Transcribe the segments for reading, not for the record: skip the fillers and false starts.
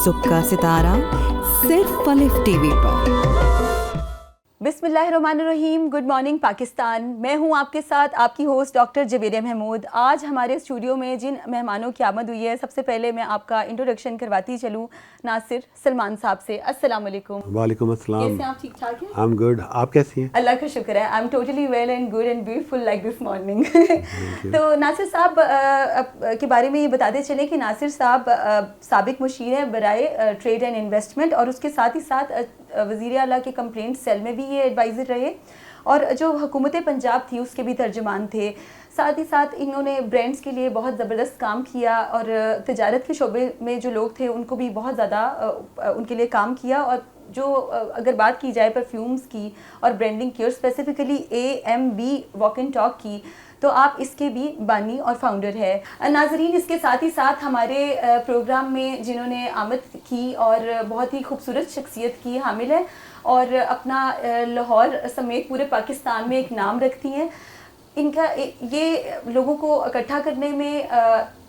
सुबह का सितारा सिर्फ अलिफ टीवी पर। बिस्मिल्लाहिर्रहमानिर्रहीम। Good morning Pakistan. मैं हूं आपके साथ आपकी होस्ट डॉक्टर जवेरिया महमूद। आज हमारे स्टूडियो में जिन मेहमानों की आमद हुई है, सबसे पहले मैं आपका इंट्रोडक्शन करवाती चलूं नासिर सलमान साहब से। अस्सलाम वालेकुम। वालेकुम अस्सलाम। कैसे हैं आप? ठीक ठाक हैं? I am good. आप कैसी हैं? अल्लाह का शुक्र है। I am totally well and good and beautiful like this morning. तो नासिर साहब के बारे में ये बताते चलें कि नासिर साहब साबिक मुशीर हैं बराए ट्रेड एंड इन्वेस्टमेंट, और उसके साथ ही साथ वज़ीर आला के कंप्लेंट सेल में भी ये एडवाइज़र रहे, और जो हुकूमत पंजाब थी उसके भी तर्जुमान थे। साथ ही साथ इन्होंने ब्रांड्स के लिए बहुत ज़बरदस्त काम किया, और तिजारत के शोबे में जो लोग थे उनको भी बहुत ज़्यादा उनके लिए काम किया। और जो अगर बात की जाए परफ्यूम्स की और ब्रांडिंग की, और specifically AMB walk and talk की, तो आप इसके भी बानी और फाउंडर है। नाजरीन, इसके साथ ही साथ हमारे प्रोग्राम में जिन्होंने आमद की और बहुत ही खूबसूरत शख्सियत की हामिल है, और अपना लाहौर समेत पूरे पाकिस्तान में एक नाम रखती हैं, इनका ये लोगों को इकट्ठा करने में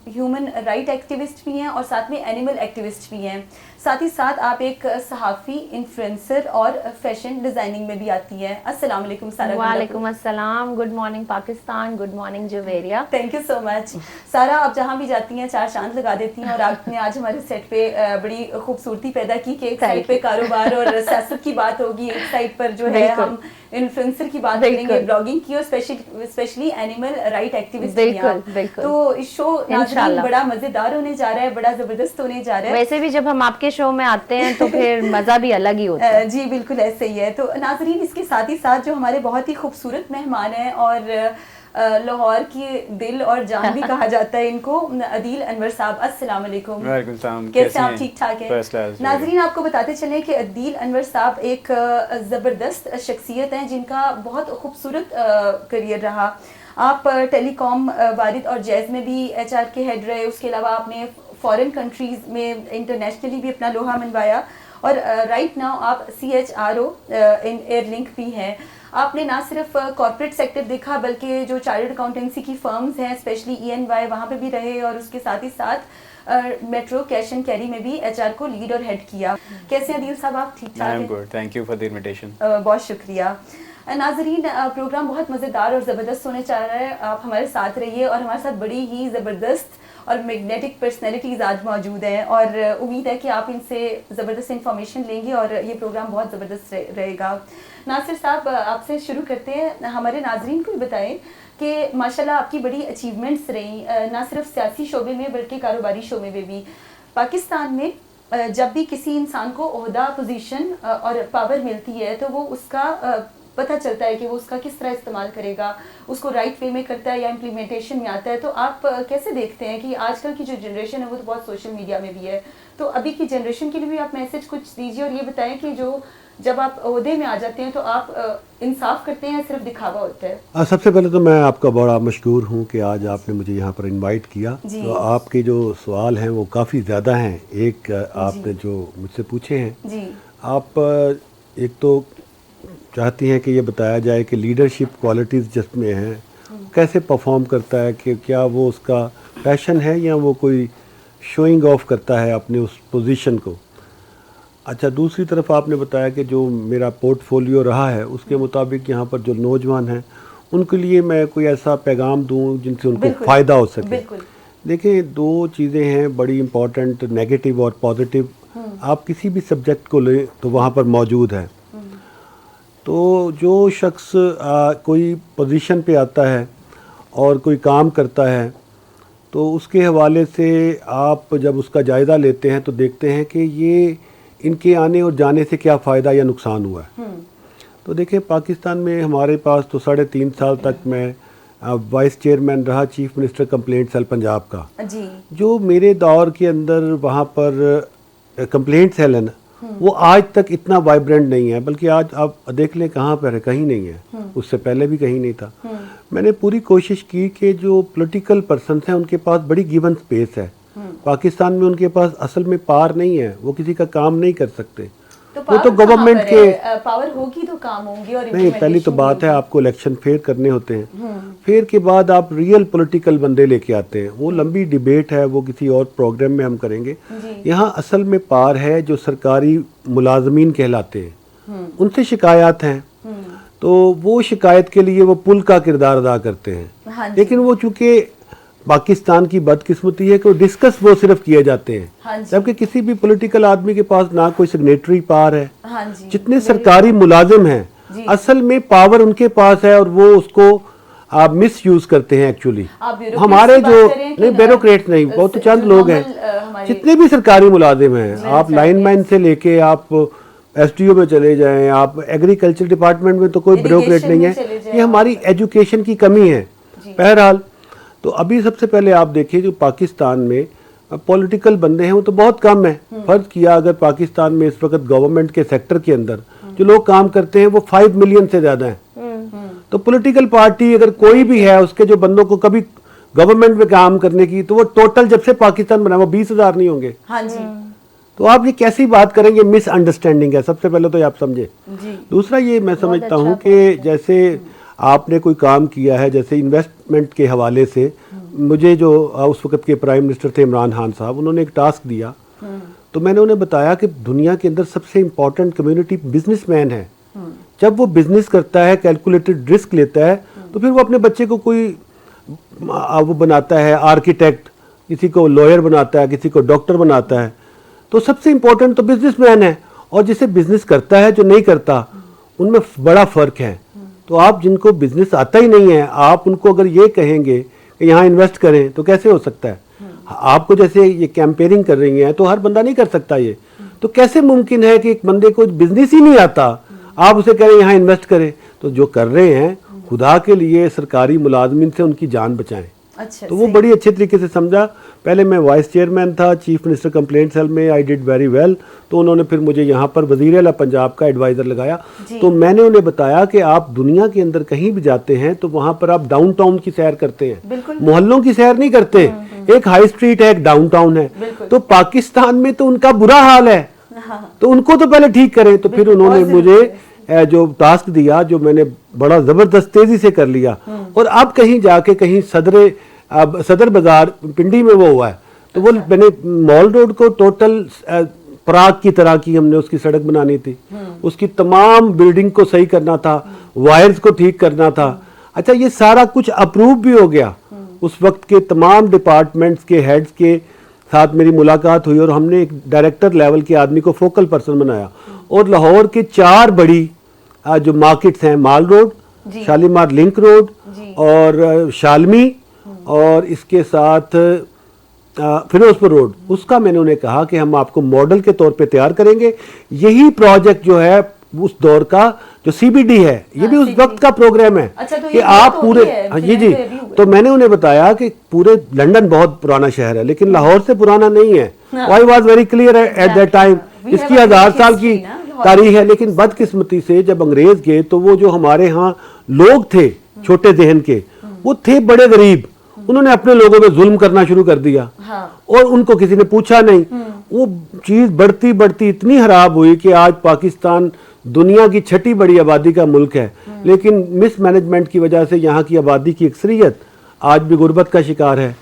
ह्यूमन राइट एक्टिविस्ट भी हैं और साथ में एनिमल एक्टिविस्ट भी हैं। साथ ही साथ आप एक सहाफ़ी, इन्फ्लुएंसर और फैशन डिज़ाइनिंग में भी आती हैं। अस्सलाम वालेकुम सारा। वालेकुम अस्सलाम। Good morning Pakistan. Good morning Javeria. Thank you so much सारा। आप जहाँ भी जाती हैं चार चांद लगा देती हैं, और आपने आज हमारे सेट पे बड़ी खूबसूरती पैदा की कि एक साइड पे कारोबार और सियासत की बात होगी, एक साइड पर जो है हम इन्फ्लुएंसर की बात करेंगे, ब्लॉगिंग की, और स्पेशली एनिमल राइट एक्टिविस्ट। तो इस शो नाज़रीन बड़ा मजेदार होने जा रहा है, बड़ा जबरदस्त होने जा रहा है। वैसे भी जब हम आपके शो में आते हैं तो फिर मजा भी अलग ही होता है। जी बिल्कुल ऐसे ही है। तो नाज़रीन, इसके साथ ही साथ जो हमारे बहुत ही खूबसूरत मेहमान हैं, और लाहौर की दिल और जान भी कहा जाता है इनको, अदील अनवर साहब। अस्सलाम वालेकुम। वालेकुम सलाम। कैसे आप? ठीक ठाक हैं? नाज़रीन, आपको बताते चलें कि अदील अनवर साहब एक ज़बरदस्त शख्सियत हैं जिनका बहुत खूबसूरत करियर रहा। आप टेलीकॉम, वारिद और जैज़ में भी HR के हेड रहे। उसके अलावा आपने फॉरेन कंट्रीज़ में इंटरनेशनली भी अपना लोहा मनवाया, और राइट नाउ आप CHRO इन एयरलिंक भी हैं। आपने ना सिर्फ कॉर्पोरेट सेक्टर देखा, बल्कि जो चार्टर्ड अकाउंटेंसी की फर्म्स हैं, स्पेशली ENY, वहाँ पे भी रहे, और उसके साथ ही साथ मेट्रो कैश एंड कैरी में भी HR को लीड और हेड किया। कैसे हैं अदील साहब? आप ठीक ठाक हैं? Good, thank you for the invitation. बहुत शुक्रिया। नाजरीन, प्रोग्राम बहुत मज़ेदार और ज़बरदस्त होने जा रहा है। आप हमारे साथ रहिए, और हमारे साथ बड़ी ही ज़बरदस्त और मैग्नेटिक पर्सनैलिटीज़ आज मौजूद हैं, और उम्मीद है कि आप इनसे ज़बरदस्त इंफॉर्मेशन लेंगे और ये प्रोग्राम बहुत ज़बरदस्त रहेगा। नासिर साहब, आपसे शुरू करते हैं। हमारे नाजरीन को भी बताएं कि माशाल्लाह आपकी बड़ी अचीवमेंट्स रही, ना सिर्फ सियासी शोबे में बल्कि कारोबारी शोबे में भी। पाकिस्तान में जब भी किसी इंसान को ओहदा, पोजीशन और पावर मिलती है, तो वो उसका पता चलता है कि वो उसका किस तरह इस्तेमाल करेगा, उसको राइट वे में करता है या इम्प्लीमेंटेशन में आता है। तो आप कैसे देखते हैं कि आजकल की जो जनरेशन है वो तो बहुत सोशल मीडिया में भी है, तो अभी की जनरेशन के लिए भी आप मैसेज कुछ दीजिए, और ये बताएं कि जो जब आप ओहदे में आ जाते हैं तो आप इंसाफ करते हैं, सिर्फ दिखावा होता है? सबसे पहले तो मैं आपका बड़ा मशकूर हूँ कि आज आपने मुझे यहाँ पर इनवाइट किया। तो आपके जो सवाल हैं वो काफ़ी ज़्यादा हैं। एक आपने जो मुझसे पूछे हैं जी, आप एक तो चाहती हैं कि ये बताया जाए कि लीडरशिप क्वालिटीज़ जिसमें हैं कैसे परफॉर्म करता है, कि क्या वो उसका पैशन है या वो कोई शोइंग ऑफ करता है अपने उस पोजीशन को। अच्छा, दूसरी तरफ आपने बताया कि जो मेरा पोर्टफोलियो रहा है उसके मुताबिक यहाँ पर जो नौजवान हैं उनके लिए मैं कोई ऐसा पैगाम दूँ जिनसे उनको फ़ायदा हो सके। देखिए, दो चीज़ें हैं बड़ी इम्पॉर्टेंट, नेगेटिव और पॉजिटिव। आप किसी भी सब्जेक्ट को लें तो वहाँ पर मौजूद है। तो जो शख्स कोई पोजीशन पे आता है और कोई काम करता है, तो उसके हवाले से आप जब उसका जायज़ा लेते हैं तो देखते हैं कि ये इनके आने और जाने से क्या फ़ायदा या नुकसान हुआ है। तो देखिए, पाकिस्तान में हमारे पास तो 3.5 साल तक मैं वाइस चेयरमैन रहा chief minister complaint cell Punjab का जी। जो मेरे दौर के अंदर वहाँ पर कंप्लेंट सेल है ना, वो आज तक इतना वाइब्रेंट नहीं है, बल्कि आज आप देख लें कहाँ पर है, कहीं नहीं है। उससे पहले भी कहीं नहीं था। मैंने पूरी कोशिश की कि जो पॉलिटिकल पर्सन हैं उनके पास बड़ी गिवन स्पेस है। पाकिस्तान में उनके पास असल में पार नहीं है, वो किसी का काम नहीं कर सकते। वो तो गवर्नमेंट के पावर होगी तो काम होंगे और नहीं, पहली तो बात है आपको इलेक्शन फेयर करने होते हैं, फेयर के बाद आप रियल पॉलिटिकल बंदे लेके आते हैं, वो लंबी डिबेट है, वो किसी और प्रोग्राम में हम करेंगे। यहाँ असल में पार है जो सरकारी मुलाजमीन कहलाते हैं, उनसे शिकायत हैं, तो वो शिकायत के लिए वो पुल का किरदार अदा करते हैं। लेकिन वो चूंकि पाकिस्तान की बदकिस्मती है कि डिस्कस वो सिर्फ किए जाते हैं, जबकि किसी भी पॉलिटिकल आदमी के पास ना कोई सिग्नेटरी पावर है। जितने सरकारी मुलाजिम हैं असल में पावर उनके पास है और वो उसको आप मिस यूज करते हैं। एक्चुअली हमारे जो नहीं ब्यूरोक्रेट्स नहीं, बहुत तो चंद लोग हैं। जितने भी सरकारी मुलाजिम हैं, आप लाइनमैन से लेके आप एसडीओ में चले जाएं, आप एग्रीकल्चर डिपार्टमेंट में तो कोई ब्यूरोक्रेट नहीं है। ये हमारी एजुकेशन की कमी है। बहरहाल तो अभी सबसे पहले आप देखिए जो पाकिस्तान में पॉलिटिकल बंदे हैं वो तो बहुत कम है। फर्ज किया अगर पाकिस्तान में इस वक्त गवर्नमेंट के सेक्टर के अंदर जो लोग काम करते हैं वो 5 मिलियन से ज्यादा हैं। तो पॉलिटिकल पार्टी अगर कोई भी है उसके जो बंदों को कभी गवर्नमेंट में काम करने की, तो वो टोटल जब से पाकिस्तान बना वो 20,000 नहीं होंगे। तो आप ये कैसी बात करेंगे, मिसअंडरस्टैंडिंग है। सबसे पहले तो ये आप समझे। दूसरा ये मैं समझता हूँ कि जैसे आपने कोई काम किया है, जैसे इन्वेस्टमेंट के हवाले से मुझे जो उस वक्त के प्राइम मिनिस्टर थे इमरान खान साहब, उन्होंने एक टास्क दिया, तो मैंने उन्हें बताया कि दुनिया के अंदर सबसे इम्पोर्टेंट कम्युनिटी बिजनेसमैन है। जब वो बिजनेस करता है, कैलकुलेटेड रिस्क लेता है, तो फिर वो अपने बच्चे को कोई वो बनाता है आर्किटेक्ट, किसी को लॉयर बनाता है, किसी को डॉक्टर बनाता है। तो सबसे इम्पोर्टेंट तो बिजनेसमैन है, और जिसे बिजनेस करता है जो नहीं करता उनमें बड़ा फर्क है। तो आप जिनको बिजनेस आता ही नहीं है, आप उनको अगर ये कहेंगे कि यहाँ इन्वेस्ट करें तो कैसे हो सकता है। आपको जैसे ये कैंपेनिंग कर रही हैं तो हर बंदा नहीं कर सकता ये, तो कैसे मुमकिन है कि एक बंदे को बिजनेस ही नहीं आता आप उसे कह रहे हैं यहाँ इन्वेस्ट करें। तो जो कर रहे हैं खुदा के लिए सरकारी मुलाजमिन से उनकी जान बचाएं। तो वो बड़ी अच्छे तरीके से समझा। पहले मैं वाइस चेयरमैन था चीफ मिनिस्टर कंप्लेंट सेल में, आई डिड वेरी वेल। तो उन्होंने फिर मुझे यहाँ पर वज़ीर आला पंजाब का एडवाइज़र लगाया। तो मैंने उन्हें बताया कि आप दुनिया के अंदर कहीं भी जाते हैं तो वहाँ पर आप डाउनटाउन की सैर करते हैं, मोहल्लों की सैर नहीं करते। एक हाई स्ट्रीट है, एक डाउनटाउन है। तो पाकिस्तान में तो उनका बुरा हाल है, तो उनको तो पहले ठीक करें। तो फिर उन्होंने मुझे जो टास्क दिया जो मैंने बड़ा जबरदस्त तेजी से कर लिया, और अब कहीं जाके कहीं सदर बाजार पिंडी में वो हुआ है, तो वो मैंने मॉल रोड को टोटल पराग की तरह की हमने उसकी सड़क बनानी थी, उसकी तमाम बिल्डिंग को सही करना था, वायर्स को ठीक करना था। अच्छा, ये सारा कुछ अप्रूव भी हो गया। उस वक्त के तमाम डिपार्टमेंट्स के हेड्स के साथ मेरी मुलाकात हुई और हमने एक डायरेक्टर लेवल के आदमी को फोकल पर्सन बनाया। और लाहौर के 4 बड़ी जो मार्केट्स हैं, माल रोड, शालीमार लिंक रोड और शालमी, और इसके साथ फिरोजपुर रोड, उसका मैंने उन्हें कहा कि हम आपको मॉडल के तौर पे तैयार करेंगे। यही प्रोजेक्ट जो है उस दौर का जो सीबीडी है, ये भी उस वक्त का प्रोग्राम है। अच्छा, तो कि आप पूरे जी तो मैंने उन्हें बताया कि पूरे लंदन बहुत पुराना शहर है लेकिन लाहौर से पुराना नहीं है। I was very clear at that time. इसकी 1000 साल की तारीख है। लेकिन बदकिस्मती से जब अंग्रेज गए तो वो जो हमारे यहाँ लोग थे छोटे जहन के, वो थे बड़े गरीब। उन्होंने अपने लोगों पे जुल्म करना शुरू कर दिया। और उनको किसी ने पूछा नहीं। वो चीज बढ़ती बढ़ती इतनी खराब हुई कि आज पाकिस्तान दुनिया की 6ठी बड़ी आबादी का मुल्क है, लेकिन मिसमैनेजमेंट की वजह से यहाँ की आबादी की अक्सरियत आज भी गुर्बत का शिकार है।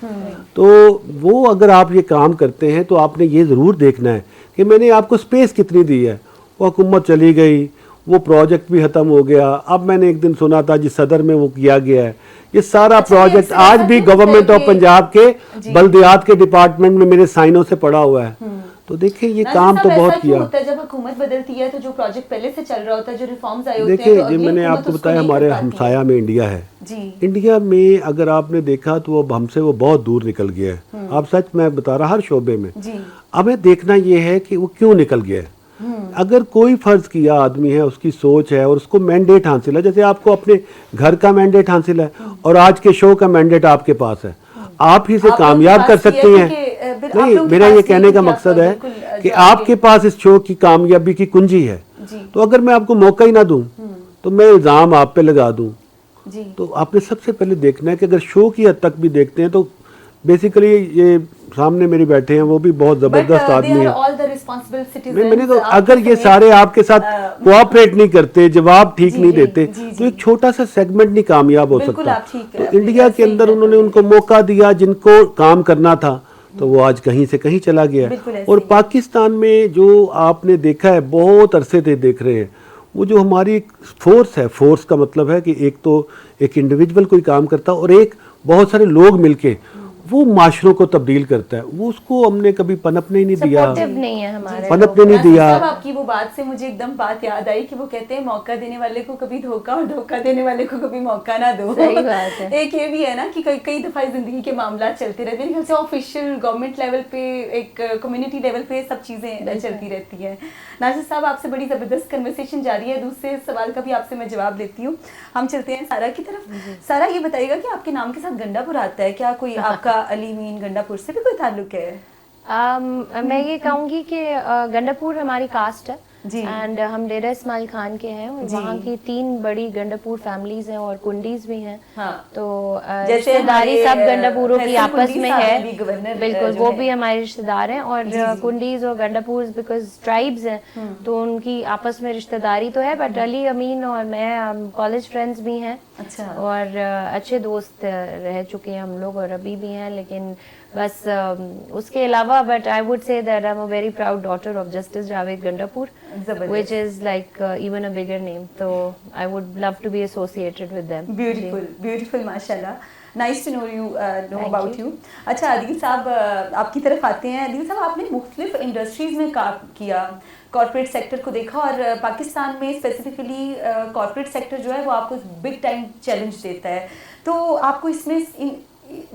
तो वो अगर आप ये काम करते हैं तो आपने ये ज़रूर देखना है कि मैंने आपको स्पेस कितनी दी है। वो हुकूमत चली गई, वो प्रोजेक्ट भी ख़त्म हो गया। अब मैंने एक दिन सुना था जिस सदर में वो किया गया है, ये सारा प्रोजेक्ट आज भी गवर्नमेंट ऑफ पंजाब के बल्दियात के डिपार्टमेंट में मेरे साइनों से पड़ा हुआ है। तो देखिए ये काम तो बहुत किया। होता है जब हुकूमत बदलती है तो जो प्रोजेक्ट पहले से चल रहा होता है, जो रिफॉर्म्स आए होते हैं, देखिए जी मैंने आपको बताया हमारे हमसाया में इंडिया है। इंडिया में अगर आपने देखा तो वो हमसे वो बहुत दूर निकल गया है। आप सच मैं बता रहा हर शोबे में। हमें देखना ये है कि वो क्यों निकल गया है। अगर कोई फर्ज किया आदमी है, उसकी सोच है और उसको मैंडेट हासिल है, जैसे आपको अपने घर का मैंडेट हासिल है और आज के शो का मैंडेट आपके पास है, आप ही से कामयाब कर सकती हैं। नहीं, मेरा ये कहने का मकसद है कि आपके पास इस शो की कामयाबी की कुंजी है। तो अगर मैं आपको मौका ही ना दूं तो मैं इल्जाम आप पे लगा दूं। तो आपने सबसे पहले देखना है कि अगर शो की हद तक भी देखते हैं तो बेसिकली ये सामने मेरी बैठे हैं वो भी बहुत जबरदस्त आदमी है। All the responsible citizen. नहीं, मैंने तो अगर ये सारे आपके साथ कोऑपरेट नहीं करते, जवाब ठीक नहीं देते, तो एक छोटा सा सेगमेंट नहीं कामयाब हो बिल्कुल, सकता। आप ठीक तो है, इंडिया के अंदर उन्होंने उनको मौका दिया, जिनको काम करना था, तो वो आज कहीं से कहीं चला गया। बिल्कुल ऐसे और ही। पाकिस्तान में जो आपने देखा है, बहुत अरसे से देख रहे हैं, वो जो हमारी फोर्स है, फोर्स का मतलब है कि एक तो एक इंडिविजुअल कोई काम करता है और एक बहुत सारे लोग मिलके वो माशरों को तब्दील करता है, वो उसको हमने कभी पनपने नहीं दिया, सपोर्टिव नहीं है हमारे पनपने नहीं दिया। साहब, आपकी वो बात से मुझे एकदम बात याद आई कि वो कहते हैं मौका देने वाले को कभी धोखा और धोखा देने वाले को कभी मौका ना दो। सही बात है। एक ये भी है ना कि कई दफा जिंदगी के मामला चलते रहते हैं, मेरे ख्याल से ऑफिशियल गवर्नमेंट लेवल पे, एक कम्युनिटी लेवल पे सब चीजें चलती रहती हैं। नासिर साहब, आपसे बड़ी जबरदस्त कन्वर्सेशन जारी है, दूसरे सवाल का भी आपसे मैं जवाब देती हूँ। हम चलते हैं सारा की तरफ। सारा, ये बताइएगा कि आपके नाम के साथ गंडापुर आता है क्या? कोई आपका अली मीन गंडापुर से भी कोई ताल्लुक है? मैं ये कहूँगी कि गंडापुर हमारी कास्ट है जी। एंड हम डेरा इस्माइल खान के हैं और जी। वहाँ की 3 बड़ी गंडापुर फैमिलीज हैं और कुंडीज भी हैं। हाँ। तो जैसे रिश्तेदारी हमारे, सब गंडापुरों की फैसल आपस कुंडी में साहब भी है, गवर्नर, बिल्कुल जो वो है। भी हमारे रिश्तेदार हैं। और जी, जी। कुंडीज और गंडापुर बिकॉज ट्राइब्स हैं तो उनकी आपस में रिश्तेदारी तो है, बट अली अमीन और मैं कॉलेज फ्रेंड्स भी हैं। अच्छा। और अच्छे दोस्त रह चुके हैं हम लोग और अभी भी हैं, लेकिन बस उसके अलावा but I would say that I am a very proud daughter of justice Javed Gandapur, जबरदस्त। which is like even a bigger name, so I would love to be associated with them. Beautiful माशाल्लाह, nice to know you, know Thank about you. अच्छा आदिल साहब, आपकी तरफ आते हैं। आदिल साहब, आपने मुख्तलिफ इंडस्ट्रीज में काम किया, कॉर्पोरेट सेक्टर को देखा, और पाकिस्तान में स्पेसिफिकली कॉर्पोरेट सेक्टर जो है वो आपको बिग टाइम चैलेंज देता है। तो आपको इसमें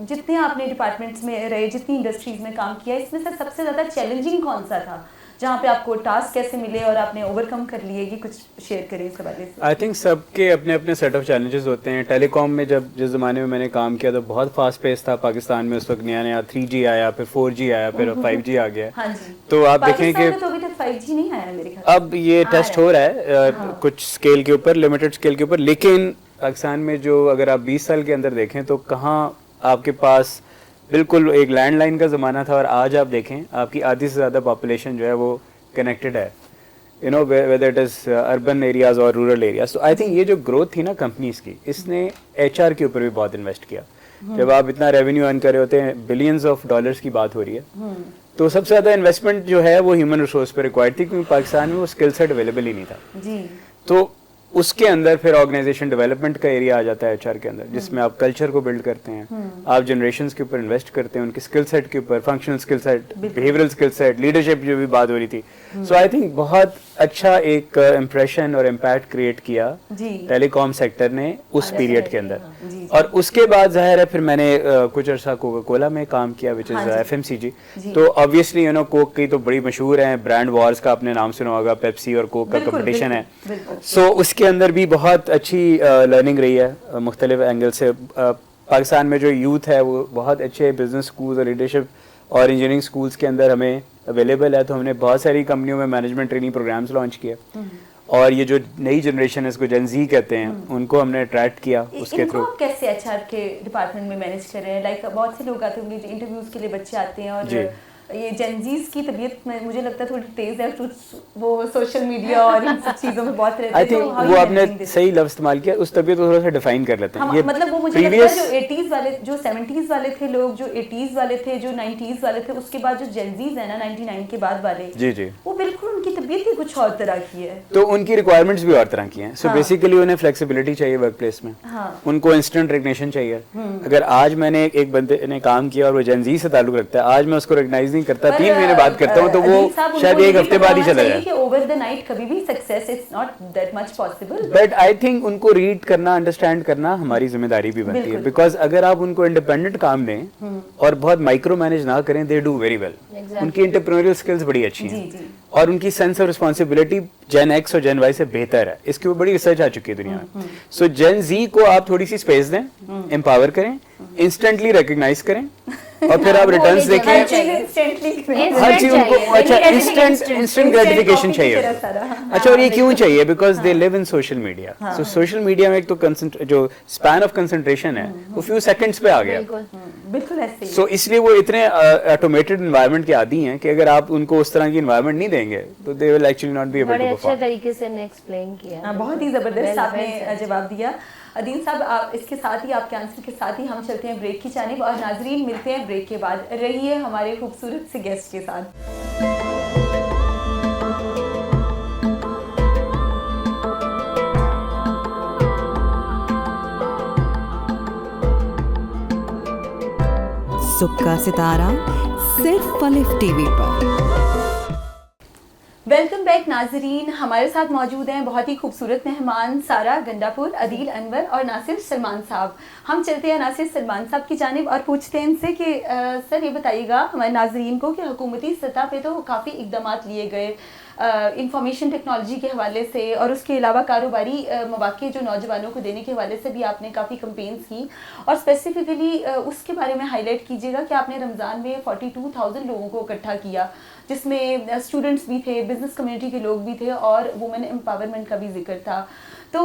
जितने आपने डिपार्टमेंट्स में रहे, जितनी इंडस्ट्रीज में काम किया, इसमें से सबसे ज़्यादा चैलेंजिंग कौन सा था, जहाँ पे आपको टास्क कैसे मिले और आपने ओवरकम कर लिए? ये कुछ शेयर करें इस हवाले से। आई थिंक सबके अपने अपने सेट ऑफ चैलेंजेस होते हैं। टेलीकॉम में जिस ज़माने में मैंने काम किया तो बहुत फास्ट पेस था पाकिस्तान में। उस वक्त नया नया 3G आया, फिर 4G आया, फिर 5G आ गया। हाँ जी। तो आप देखें कि पाकिस्तान में तो अभी तक 5G नहीं आया मेरे ख्याल से। अब ये टेस्ट हो रहा है कुछ स्केल के ऊपर, लिमिटेड स्केल के ऊपर, लेकिन पाकिस्तान में जो अगर आप 20 साल के अंदर देखें तो कहाँ आपके पास बिल्कुल एक लैंडलाइन का ज़माना था, और आज आप देखें आपकी आधी से ज़्यादा पॉपुलेशन जो है वो कनेक्टेड है, you know, whether it is urban areas और रूरल एरियाज। तो आई थिंक ये जो ग्रोथ थी ना कंपनीज की, इसने HR के ऊपर भी बहुत इन्वेस्ट किया। जब आप इतना रेवेन्यू अर्न कर रहे होते हैं, बिलियंस ऑफ डॉलर्स की बात हो रही है, तो सबसे ज़्यादा इन्वेस्टमेंट जो है वो ह्यूमन रिसोर्स पर रिक्वायर्ड थी, क्योंकि पाकिस्तान में वो स्किल सेट अवेलेबल ही नहीं था। जी। तो उसके अंदर फिर ऑर्गेनाइजेशन डेवलपमेंट का एरिया आ जाता है HR के अंदर, जिसमें आप कल्चर को बिल्ड करते हैं, आप जनरेशंस के ऊपर इन्वेस्ट करते हैं, उनके स्किल सेट के ऊपर, functional skill set, behavioural skill set, leadership जो भी बात हो रही थी। सो आई थिंक बहुत अच्छा एक इम्प्रेशन और इम्पैक्ट क्रिएट किया टेलीकॉम सेक्टर ने उस पीरियड के अंदर। और उसके बाद जाहिर है फिर मैंने कुछ अर्सा कोका कोला में काम किया, विच इज FMCG। तो ऑब्वियसली यू नो कोक की तो बड़ी मशहूर है, ब्रांड वॉर्स का आपने नाम सुना होगा, पेप्सी और कोक का कंपटीशन है। सो उसके अंदर भी बहुत अच्छी लर्निंग रही है मुख्तलिफ एंगल से। पाकिस्तान में जो यूथ है वो बहुत अच्छे बिजनेस स्कूल्स और लीडरशिप और इंजीनियरिंग स्कूल्स के अंदर हमें अवेलेबल है, तो हमने बहुत सारी कंपनियों में मैनेजमेंट ट्रेनिंग प्रोग्राम्स लॉन्च किए। और ये जो नई जनरेशन है, इसको जेन ज़ी कहते हैं, उनको हमने अट्रैक्ट किया उसके थ्रू। आप कैसे HR के डिपार्टमेंट में मैनेज कर रहे हैं? लाइक बहुत से लोग आते होंगे इंटरव्यूज के लिए, बच्चे आते हैं, और ये जेनजीज की तबीयत में मुझे लगता है थोड़ी तेज है, तो वो सोशल मीडिया और इन सब चीजों में बहुत रहते हैं। आई थिंक वो आपने सही लफ्ज इस्तेमाल किया, उस तबीयत को थोड़ा सा डिफाइन कर लेते हैं। ये मतलब वो मुझे लगता है जो 80s वाले, जो 70s वाले थे लोग, जो 80s वाले थे, जो 90s वाले थे, उसके बाद जो जेनजीज है ना 99 के बाद वाले, जी वो बिल्कुल उनकी तबीयत ही कुछ और तरह की है, तो उनकी रिक्वायरमेंट्स भी और तरह की हैं। सो बेसिकली उन्हें फ्लेक्सिबिलिटी चाहिए वर्क प्लेस में, उनको इंस्टेंट रिकग्निशन चाहिए। अगर आज मैंने एक बंदे ने काम किया और वो जेनजी से ताल्लुक रखता है, आज मैं उसको रिकग्नाइज नहीं करता, 3 महीने बात करता हूँ, तो वो शायद एक हफ्ते बाद ही चला जाए। ओवर द नाइट कभी भी success it's not that much possible, but I think उनको रीड करना, अंडरस्टैंड करना हमारी जिम्मेदारी भी बनती है। बिकॉज अगर आप उनको इंडिपेंडेंट काम दें और बहुत माइक्रो मैनेज ना करें, दे डू वेरी वेल। उनकी एंटरप्रेन्योरियल स्किल्स बड़ी अच्छी हैं और उनकी sense of responsibility gen X और जेन Y से बेहतर है। इसके ऊपर बड़ी रिसर्च आ चुकी है दुनिया में। सो जेन Z को आप थोड़ी सी स्पेस दें, एम्पावर करें, इंस्टेंटली रिकग्नाइज करें और फिर आप वो रिटर्न्स उन्हें देखें, चाहिए। हर चीज उनको, अच्छा इंस्टेंट ग्रेटिफिकेशन चाहिए। अच्छा, और ये क्यों चाहिए? Because they live in social media. So social media में एक तो जो स्पैन ऑफ कंसंट्रेशन है वो फ्यू सेकंड्स पे आ गया। बिल्कुल ऐसे ही। सो इसलिए वो इतने ऑटोमेटेड एनवायरनमेंट के आदी हैं कि अगर आप उनको उस तरह की एनवायरनमेंट नहीं देंगे तो they will actually not be able बड़े टू अच्छे तरीके से ने एक्सप्लेन किया। हाँ, बहुत ही ज़बरदस्त आपने जवाब दिया अदील साहब। आप इसके साथ ही आपके आंसर के साथ ही हम चलते हैं ब्रेक की जानिब और नाजरीन मिलते हैं ब्रेक के बाद। रहिए हमारे खूबसूरत से गेस्ट के साथ। सुबह का सितारा सिर्फ पलिफ टीवी पर। वेलकम बैक नाजरीन, हमारे साथ मौजूद हैं बहुत ही खूबसूरत मेहमान सारा गंडापुर, अदील अनवर और नासिर सलमान साहब। हम चलते हैं नासिर सलमान साहब की जानिब और पूछते हैं इनसे कि सर ये बताइएगा हमारे नाजरीन को कि हुकूमती सतह पे तो काफ़ी इक़दामात लिए गए इंफॉर्मेशन टेक्नोलॉजी के हवाले से और उसके अलावा कारोबारी मौक़े जो नौजवानों को देने के हवाले से भी आपने काफ़ी कंपेन्स की, और स्पेसिफ़िकली उसके बारे में हाईलाइट कीजिएगा कि आपने रमज़ान में 42,000 लोगों को इकट्ठा किया, जिसमें स्टूडेंट्स भी थे, बिज़नेस कम्युनिटी के लोग भी थे और वुमेन एम्पावरमेंट का भी जिक्र था। तो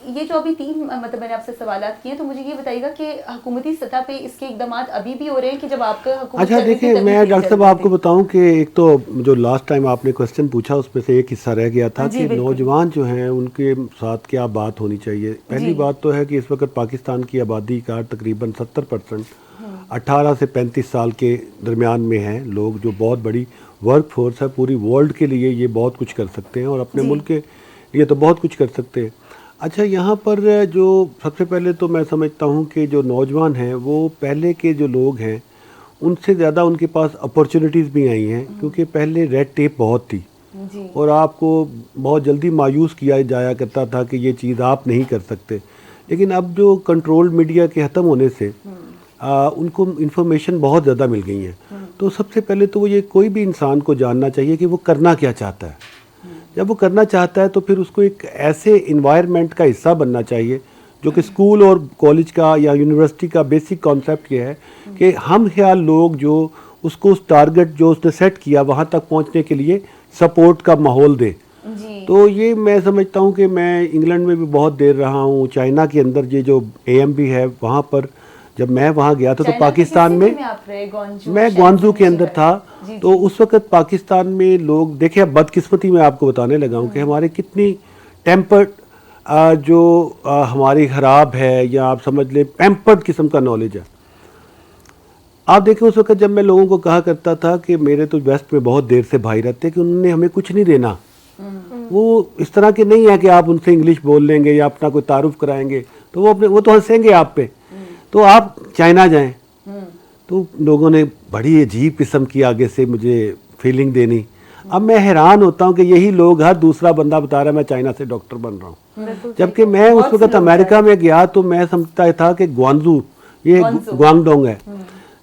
ये जो अभी तीन मतलब मैंने आपसे सवालात किए, तो मुझे ये बताइएगा कि हुकूमती सतह पे इसके इक़दामात अभी भी हो रहे हैं कि जब आपका हुकूमत अच्छा देखिए, मैं डॉक्टर साहब आपको बताऊं कि एक तो जो लास्ट टाइम आपने क्वेश्चन पूछा उसमें से एक हिस्सा रह गया था कि नौजवान जो हैं उनके साथ क्या बात होनी चाहिए। पहली बात तो है कि इस वक्त पाकिस्तान की आबादी का तकरीबन 70% 18 से 35 साल के दरमियान में हैं लोग, जो बहुत बड़ी वर्क फोर्स है। पूरी वर्ल्ड के लिए ये बहुत कुछ कर सकते हैं और अपने मुल्क के लिए तो बहुत कुछ कर सकते हैं। अच्छा, यहाँ पर जो सबसे पहले तो मैं समझता हूँ कि जो नौजवान हैं वो पहले के जो लोग हैं उनसे ज़्यादा उनके पास अपॉर्चुनिटीज़ भी आई हैं, क्योंकि पहले रेड टेप बहुत थी और आपको बहुत जल्दी मायूस किया जाया करता था कि ये चीज़ आप नहीं कर सकते। लेकिन अब जो कंट्रोल मीडिया के ख़त्म होने से उनको इन्फॉर्मेशन बहुत ज़्यादा मिल गई हैं। तो सबसे पहले तो वो ये कोई भी इंसान को जानना चाहिए कि वो करना क्या चाहता है। जब वो करना चाहता है तो फिर उसको एक ऐसे इन्वायरमेंट का हिस्सा बनना चाहिए जो कि स्कूल और कॉलेज का या यूनिवर्सिटी का बेसिक कॉन्सेप्ट ये है कि हम ख्याल लोग जो उसको उस टारगेट जो उसने सेट किया वहाँ तक पहुँचने के लिए सपोर्ट का माहौल दे। तो ये मैं समझता हूँ कि मैं इंग्लैंड में भी बहुत देर रहा हूँ, चाइना के अंदर ये जो AMB है वहाँ पर जब मैं वहाँ गया था तो पाकिस्तान में मैं ग्वांजू के अंदर था। तो उस वक़्त पाकिस्तान में लोग देखिए, अब बदकिस्मती मैं आपको बताने लगा हूँ कि हमारे कितनी टेम्पर्ड जो हमारी ख़राब है या आप समझ लें पैम्पर्ड किस्म का नॉलेज है। आप देखें उस वक़्त जब मैं लोगों को कहा करता था कि मेरे तो वेस्ट में बहुत देर से भाई रहते कि उन्होंने हमें कुछ नहीं देना, वो इस तरह के नहीं है कि आप उनसे इंग्लिश बोल लेंगे या अपना कोई तारुफ कराएंगे तो वो तो हंसेंगे आप पे, तो आप चाइना जाएं। तो लोगों ने बड़ी अजीब किस्म की आगे से मुझे फीलिंग देनी। अब मैं हैरान होता हूँ कि यही लोग हर दूसरा बंदा बता रहा है मैं चाइना से डॉक्टर बन रहा हूँ, जबकि मैं उस वक्त अमेरिका में गया तो मैं समझता था कि ग्वांजू ये ग्वांगडोंग है,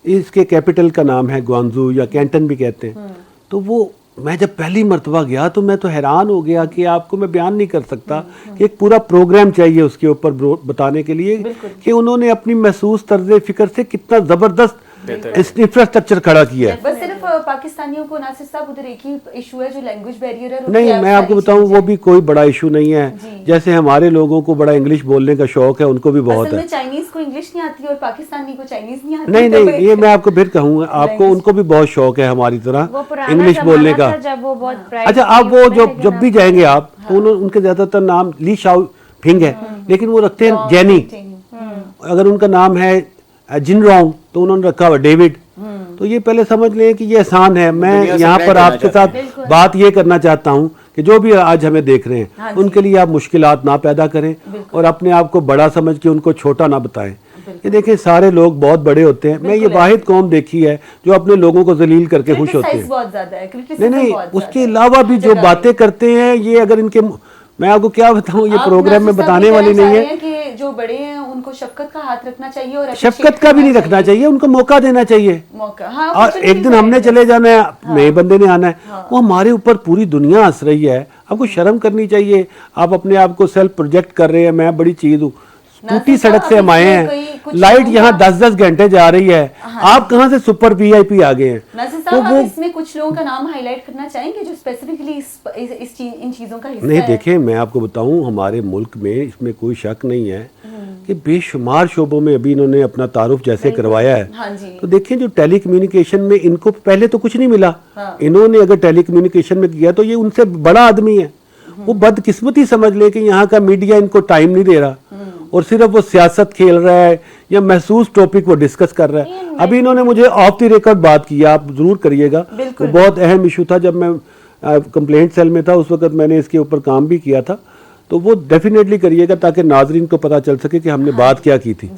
इसके कैपिटल का नाम है ग्वांजू या कैंटन भी कहते हैं। तो वो मैं जब पहली मर्तबा गया तो मैं तो हैरान हो गया कि आपको मैं बयान नहीं कर सकता कि एक पूरा प्रोग्राम चाहिए उसके ऊपर बताने के लिए कि उन्होंने अपनी महसूस तर्ज फिक्र से कितना ज़बरदस्त इंफ्रास्ट्रक्चर खड़ा किया है। बस सिर्फ पाकिस्तानियों को नासिर साहब उधर एक ही इशू है जो लैंग्वेज बैरियर है। नहीं, मैं आपको बताऊं वो भी कोई बड़ा इशू नहीं है। जैसे हमारे लोगों को बड़ा इंग्लिश बोलने का शौक है, उनको भी बहुत है। चाइनीज को इंग्लिश नहीं आती और पाकिस्तानी को चाइनीज नहीं आती। नहीं, ये मैं आपको फिर कहूँगा, आपको उनको भी बहुत शौक है हमारी तरह इंग्लिश बोलने का। अच्छा, आप वो जब भी जाएंगे आप तो उनके ज्यादातर नाम ली शाओ फिंग है, लेकिन वो रखते हैं जैनी। अगर उनका नाम है जिनरोंग तो उन्होंने रखा हुआ डेविड। तो ये पहले समझ लें कि ये आसान है। मैं यहाँ पर आपके साथ बात ये करना चाहता हूँ कि जो भी आज हमें देख रहे हैं उनके लिए आप मुश्किलात ना पैदा करें और अपने आप को बड़ा समझ के उनको छोटा ना बताएं। ये देखिए, सारे लोग बहुत बड़े होते हैं। मैं ये वाहिद कौम देखी है जो अपने लोगों को जलील करके खुश होते हैं। नहीं, उसके अलावा भी जो बातें करते हैं, ये अगर इनके मैं आपको क्या बताऊं, ये प्रोग्राम में बताने वाली नहीं है कि जो बड़े हैं उनको शफकत का हाथ रखना चाहिए और शफकत का भी नहीं रखना चाहिए, उनको मौका देना चाहिए। हाँ, और एक दिन हमने चले जाना है, नए बंदे ने आना है, वो हमारे ऊपर पूरी दुनिया हंस रही है। आपको शर्म करनी चाहिए। आप अपने आप को सेल्फ प्रोजेक्ट कर रहे हैं, मैं बड़ी चीज़ हूँ। टूटी सड़क से हम आए हैं, लाइट यहाँ 10-10 घंटे जा रही है, आप कहाँ से सुपर वीआईपी आ गए हैं। नासिर साहब, आप इसमें कुछ लोगों का नाम हाईलाइट करना चाहेंगे जो स्पेसिफिकली इन चीजों का हिस्सा नहीं, है? देखिए मैं आपको बताऊं, हमारे मुल्क में इसमें कोई शक नहीं है कि बेशुमार शोबों में अभी इन्होंने अपना तारुफ जैसे करवाया है। हाँ जी। तो देखिए जो टेली कम्युनिकेशन में इनको पहले तो कुछ नहीं मिला, इन्होंने अगर टेली कम्युनिकेशन में किया तो ये उनसे बड़ा आदमी है। वो बदकिस्मती समझ ले कि यहाँ का मीडिया इनको टाइम नहीं दे रहा और सिर्फ वो सियासत खेल रहा है या महसूस टॉपिक वो डिस्कस कर रहा है। अभी इन्होंने मुझे ऑफ द रिकॉर्ड बात की, आप जरूर करिएगा, वो बहुत अहम इशू था। जब मैं कंप्लेंट सेल में था उस वक्त मैंने इसके ऊपर काम भी किया था, तो वो डेफिनेटली करिएगा ताकि नाजरीन को पता चल सके कि हमने बात क्या की थी।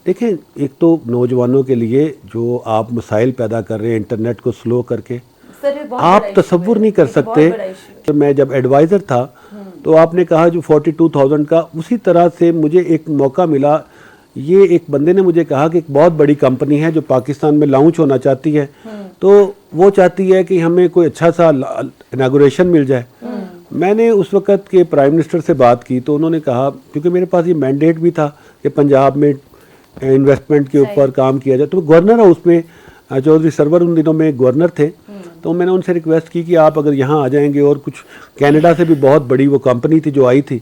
देखें, एक तो नौजवानों के लिए जो आप मसाइल पैदा कर रहे हैं इंटरनेट को स्लो करके, आप तसव्वुर नहीं कर सकते। तो मैं जब एडवाइज़र था तो आपने कहा जो 42,000 का, उसी तरह से मुझे एक मौका मिला। ये एक बंदे ने मुझे कहा कि एक बहुत बड़ी कंपनी है जो पाकिस्तान में लॉन्च होना चाहती है, तो वो चाहती है कि हमें कोई अच्छा सा इनागुरेशन मिल जाए। मैंने उस वक़्त के प्राइम मिनिस्टर से बात की तो उन्होंने कहा, क्योंकि मेरे पास ये मैंडेट भी था कि पंजाब में इन्वेस्टमेंट के ऊपर काम किया जाए, तो गवर्नर हाउस में चौधरी सरवर उन दिनों में गवर्नर थे, तो मैंने उनसे रिक्वेस्ट की कि आप अगर यहाँ आ जाएंगे, और कुछ कनाडा से भी बहुत बड़ी वो कंपनी थी जो आई थी,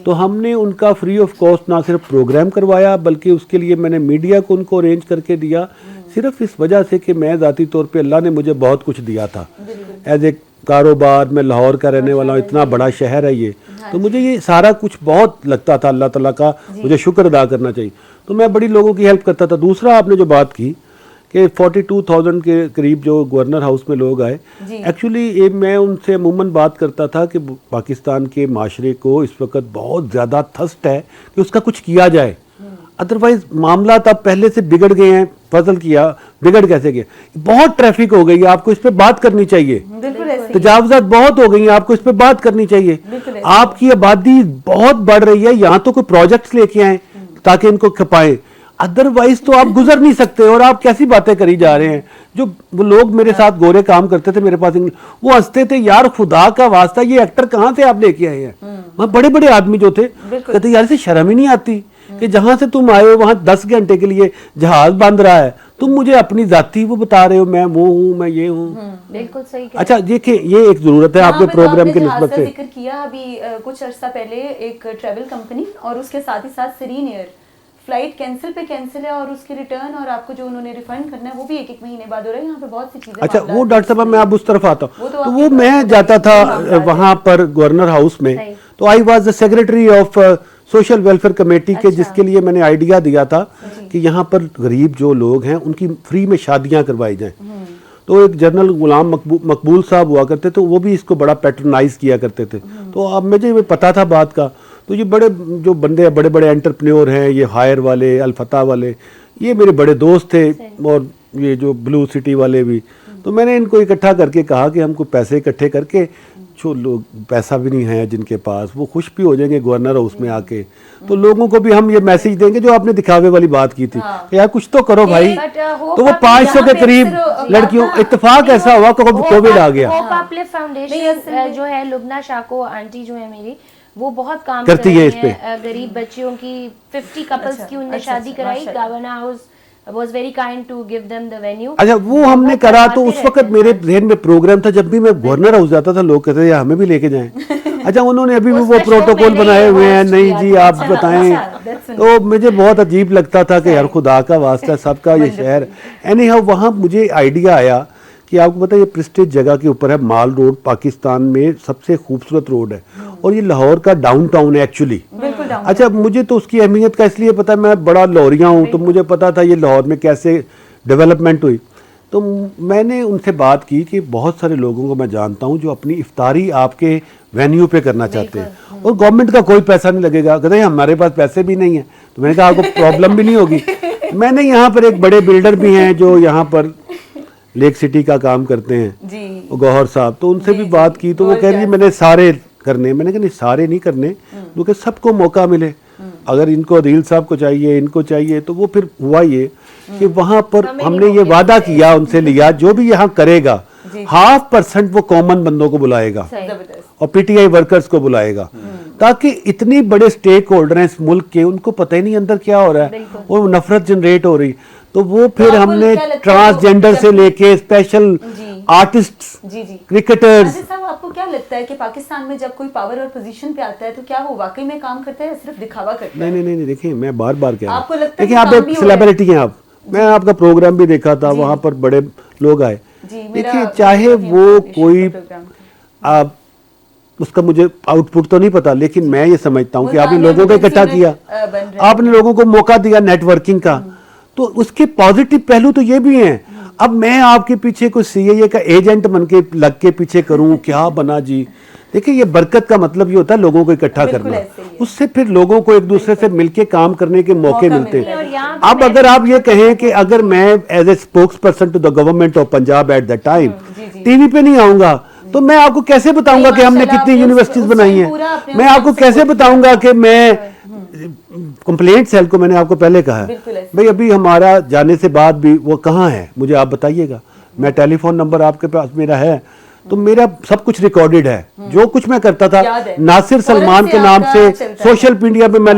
तो हमने उनका फ्री ऑफ कॉस्ट ना सिर्फ प्रोग्राम करवाया बल्कि उसके लिए मैंने मीडिया को उनको अरेंज करके दिया, सिर्फ इस वजह से कि मैं ज़ाती तौर पे अल्लाह ने मुझे बहुत कुछ दिया था एज ए कारोबार। मैं लाहौर का रहने वाला हूँ, इतना बड़ा शहर है ये, तो मुझे ये सारा कुछ बहुत लगता था अल्लाह ताला का मुझे शुक्र अदा करना चाहिए, तो मैं बड़ी लोगों की हेल्प करता था। दूसरा, आपने जो बात की कि 42,000 के करीब जो गवर्नर हाउस में लोग आए, एक्चुअली मैं उनसे अमूमन बात करता था कि पाकिस्तान के माशरे को इस वक्त बहुत ज़्यादा थस्ट है कि उसका कुछ किया जाए, अदरवाइज मामला अब पहले से बिगड़ गए हैं। फजल किया, बिगड़ कैसे गए, बहुत ट्रैफिक हो गई है, आपको इस पे बात करनी चाहिए, तजावुज़ात बहुत हो गई हैं, आपको इस पे बात करनी चाहिए। आपकी आबादी बहुत बढ़ रही है, यहाँ तो कोई प्रोजेक्ट्स लेके आए ताकि इनको खपाएं, अदरवाइज तो आप गुजर नहीं सकते। और आप कैसी बातें करी जा रहे हैं। जो वो लोग मेरे साथ गोरे काम करते थे मेरे पास, वो हंसते थे, यार खुदा का वास्ता ये एक्टर कहाँ से आप लेके आए हैं। वहाँ बड़े बड़े आदमी जो थे कहते यार से शर्म ही नहीं आती कि जहां से तुम आए हो वहां 10 घंटे के लिए जहाज बंद रहा है, तुम मुझे अपनी जाती वो बता रहे हो, मैं वो हूँ, मैं ये हूँ। बिल्कुल सही। अच्छा देखिए, ये एक जरूरत है आपके प्रोग्राम के निस्बत से। जिक्र किया अभी कुछ अर्सा पहले एक ट्रैवल कंपनी और उसके साथ ही साथ सीरीन एयर फ्लाइट कैंसिल पे कैंसिल है और उसके रिटर्न और आपको जो उन्होंने रिफंड करना है वो भी एक महीने बाद हो रहा है। यहाँ पे बहुत सी चीजें। अच्छा वो डॉक्टर साहब मैं अब उस तरफ आता हूँ, तो वो मैं जाता था वहाँ पर गवर्नर हाउस में, तो I was the secretary of social welfare committee के, जिसके लिए मैंने आइडिया दिया था कि यहाँ पर गरीब जो लोग हैं उनकी फ्री में शादियाँ करवाई जाएं। तो एक जनरल गुलाम मकबूल साहब हुआ करते, तो वो भी इसको बड़ा पैट्रोनाइज किया करते थे। तो अब मुझे पता था बात का, तो ये बड़े जो बंदे बड़े बड़े एंटरप्रेन्योर हैं, ये हायर वाले, अल्फता वाले, ये मेरे बड़े दोस्त थे, और ये जो ब्लू सिटी वाले भी। तो मैंने इनको इकट्ठा करके कहा कि हमको पैसे इकट्ठे करके, जो लोग पैसा भी नहीं है जिनके पास, वो खुश भी हो जाएंगे गवर्नर हाउस में आके, तो लोगों को भी हम ये मैसेज देंगे जो आपने दिखावे वाली बात की थी, यार कुछ तो करो भाई। तो वो 500 के करीब लड़कियों, इत्तेफाक ऐसा हुआ कि कोविड आ गया। होप अपलिफ्ट फाउंडेशन जो है, लुबना शाको आंटी जो है मेरी, वो बहुत काम करती है इस पे। गरीब बच्चियों की 50 कपल्स की उनने शादी कराई। Governor house was very kind to give them the venue। अच्छा वो हमने करा, तो उस वक्त मेरे जहन में प्रोग्राम था, जब भी मैं गवर्नर हाउस जाता था लोग कहते थे हमें भी लेके जाएं। अच्छा उन्होंने अभी भी वो प्रोटोकॉल बनाए हुए हैं, नहीं जी आप बताएं। तो मुझे बहुत अजीब लगता था कि यार खुदा का वास्ता सबका ये शहर। एनी हाउ वहाँ मुझे आइडिया आया कि आपको पता है ये प्रेस्टीज जगह के ऊपर है, माल रोड पाकिस्तान में सबसे खूबसूरत रोड है, और ये लाहौर का डाउनटाउन है एक्चुअली। अच्छा मुझे तो उसकी अहमियत का इसलिए पता, मैं बड़ा लाहौरिया हूँ, तो मुझे पता था ये लाहौर में कैसे डेवलपमेंट हुई। तो मैंने उनसे बात की कि बहुत सारे लोगों को मैं जानता हूँ जो अपनी इफ्तारी आपके वेन्यू पे करना चाहते हैं, और गवर्नमेंट का कोई पैसा नहीं लगेगा। कहते हैं हमारे पास पैसे भी नहीं है। तो मैंने कहा आपको प्रॉब्लम भी नहीं होगी। मैंने यहाँ पर एक बड़े बिल्डर भी हैं जो यहाँ पर लेक सिटी का काम करते हैं, गौहर साहब, तो उनसे भी बात की, तो वो कह रही है मैंने सारे करने। मैंने कहा नहीं सारे नहीं करने, क्योंकि सबको मौका मिले। अगर इनको अदील साहब को चाहिए, इनको चाहिए, तो वो फिर हुआ ये कि वहाँ पर हमने ये वादा किया उनसे लिया, जो भी यहाँ करेगा 0.5% वो कॉमन बंदों को बुलाएगा जबरदस्त। और पीटीआई वर्कर्स को बुलाएगा, ताकि इतनी बड़े स्टेक होल्डर हैं इस मुल्क के, उनको पता ही नहीं अंदर क्या हो रहा है और नफरत जनरेट हो रही। तो वो फिर आपको हमने क्या लगता है ट्रांसजेंडर से लेके स्पेशल आर्टिस्ट, जी क्रिकेटर्स, नासिर साहब, आपको क्या लगता है कि पाकिस्तान में जब कोई पावर और पोजीशन पे आता है तो क्या वो वाकई में काम करता है या सिर्फ दिखावा करता है? नहीं, देखिए मैं बार बार कह रहा आपको हूं, लगता है देखिए कि आप काम एक भी हो रहा है? सेलिब्रिटी हैं आप, मैं आपका प्रोग्राम भी देखा था, वहां पर बड़े लोग आए। जी, मेरा देखिए आपका चाहे काफी वो information कोई का प्रोग्राम था। आप उसका मुझे आउटपुट तो नहीं पता, लेकिन मैं ये समझता हूँ वो कि आपने जामिया लोगों को इकट्ठा मिल्सी किया, में, बन रहे आपने लोगों को मौका दिया नेटवर्किंग का, तो उसके पॉजिटिव पहलू तो ये भी हैं। अब मैं आपके पीछे कोई सीएए का एजेंट बन के लग के पीछे करूं, क्या बना जी? देखिए ये बरकत का मतलब ये होता है लोगों को इकट्ठा बिल्कुल करना, ऐसे ही है। उससे फिर लोगों को एक दूसरे से मिलके काम करने के मौके मिलते मिलता हैं। है। यहाँ पे अब अगर आप ये कहें कि अगर मैं as a spokesperson to the government of Punjab at the time TV पे नहीं आऊंगा, तो मैं आपको कैसे बताऊंगा कि हमने माशाल्लाह, कितनी आपने यूनिवर्सिटीज उस बनाई टाइम पूरा हैं? अपने मैं उस आपको टाइम से कैसे कोशिश बताऊंगा कि मैं कंप्लेंट सेल को, मैंने आपको पहले कहा बिल्कुल है ऐसे। भाई, अभी हमारा जाने से बाद भी वो कहाँ है मुझे आप बताइएगा। मैं टेलीफोन नंबर आपके पास मेरा है, तो मेरा सब कुछ रिकॉर्डेड है, जो कुछ मैं करता था याद है। नासिर सलमान फौरन के से नाम आपका से चलता है। सोशल मीडिया पे मैं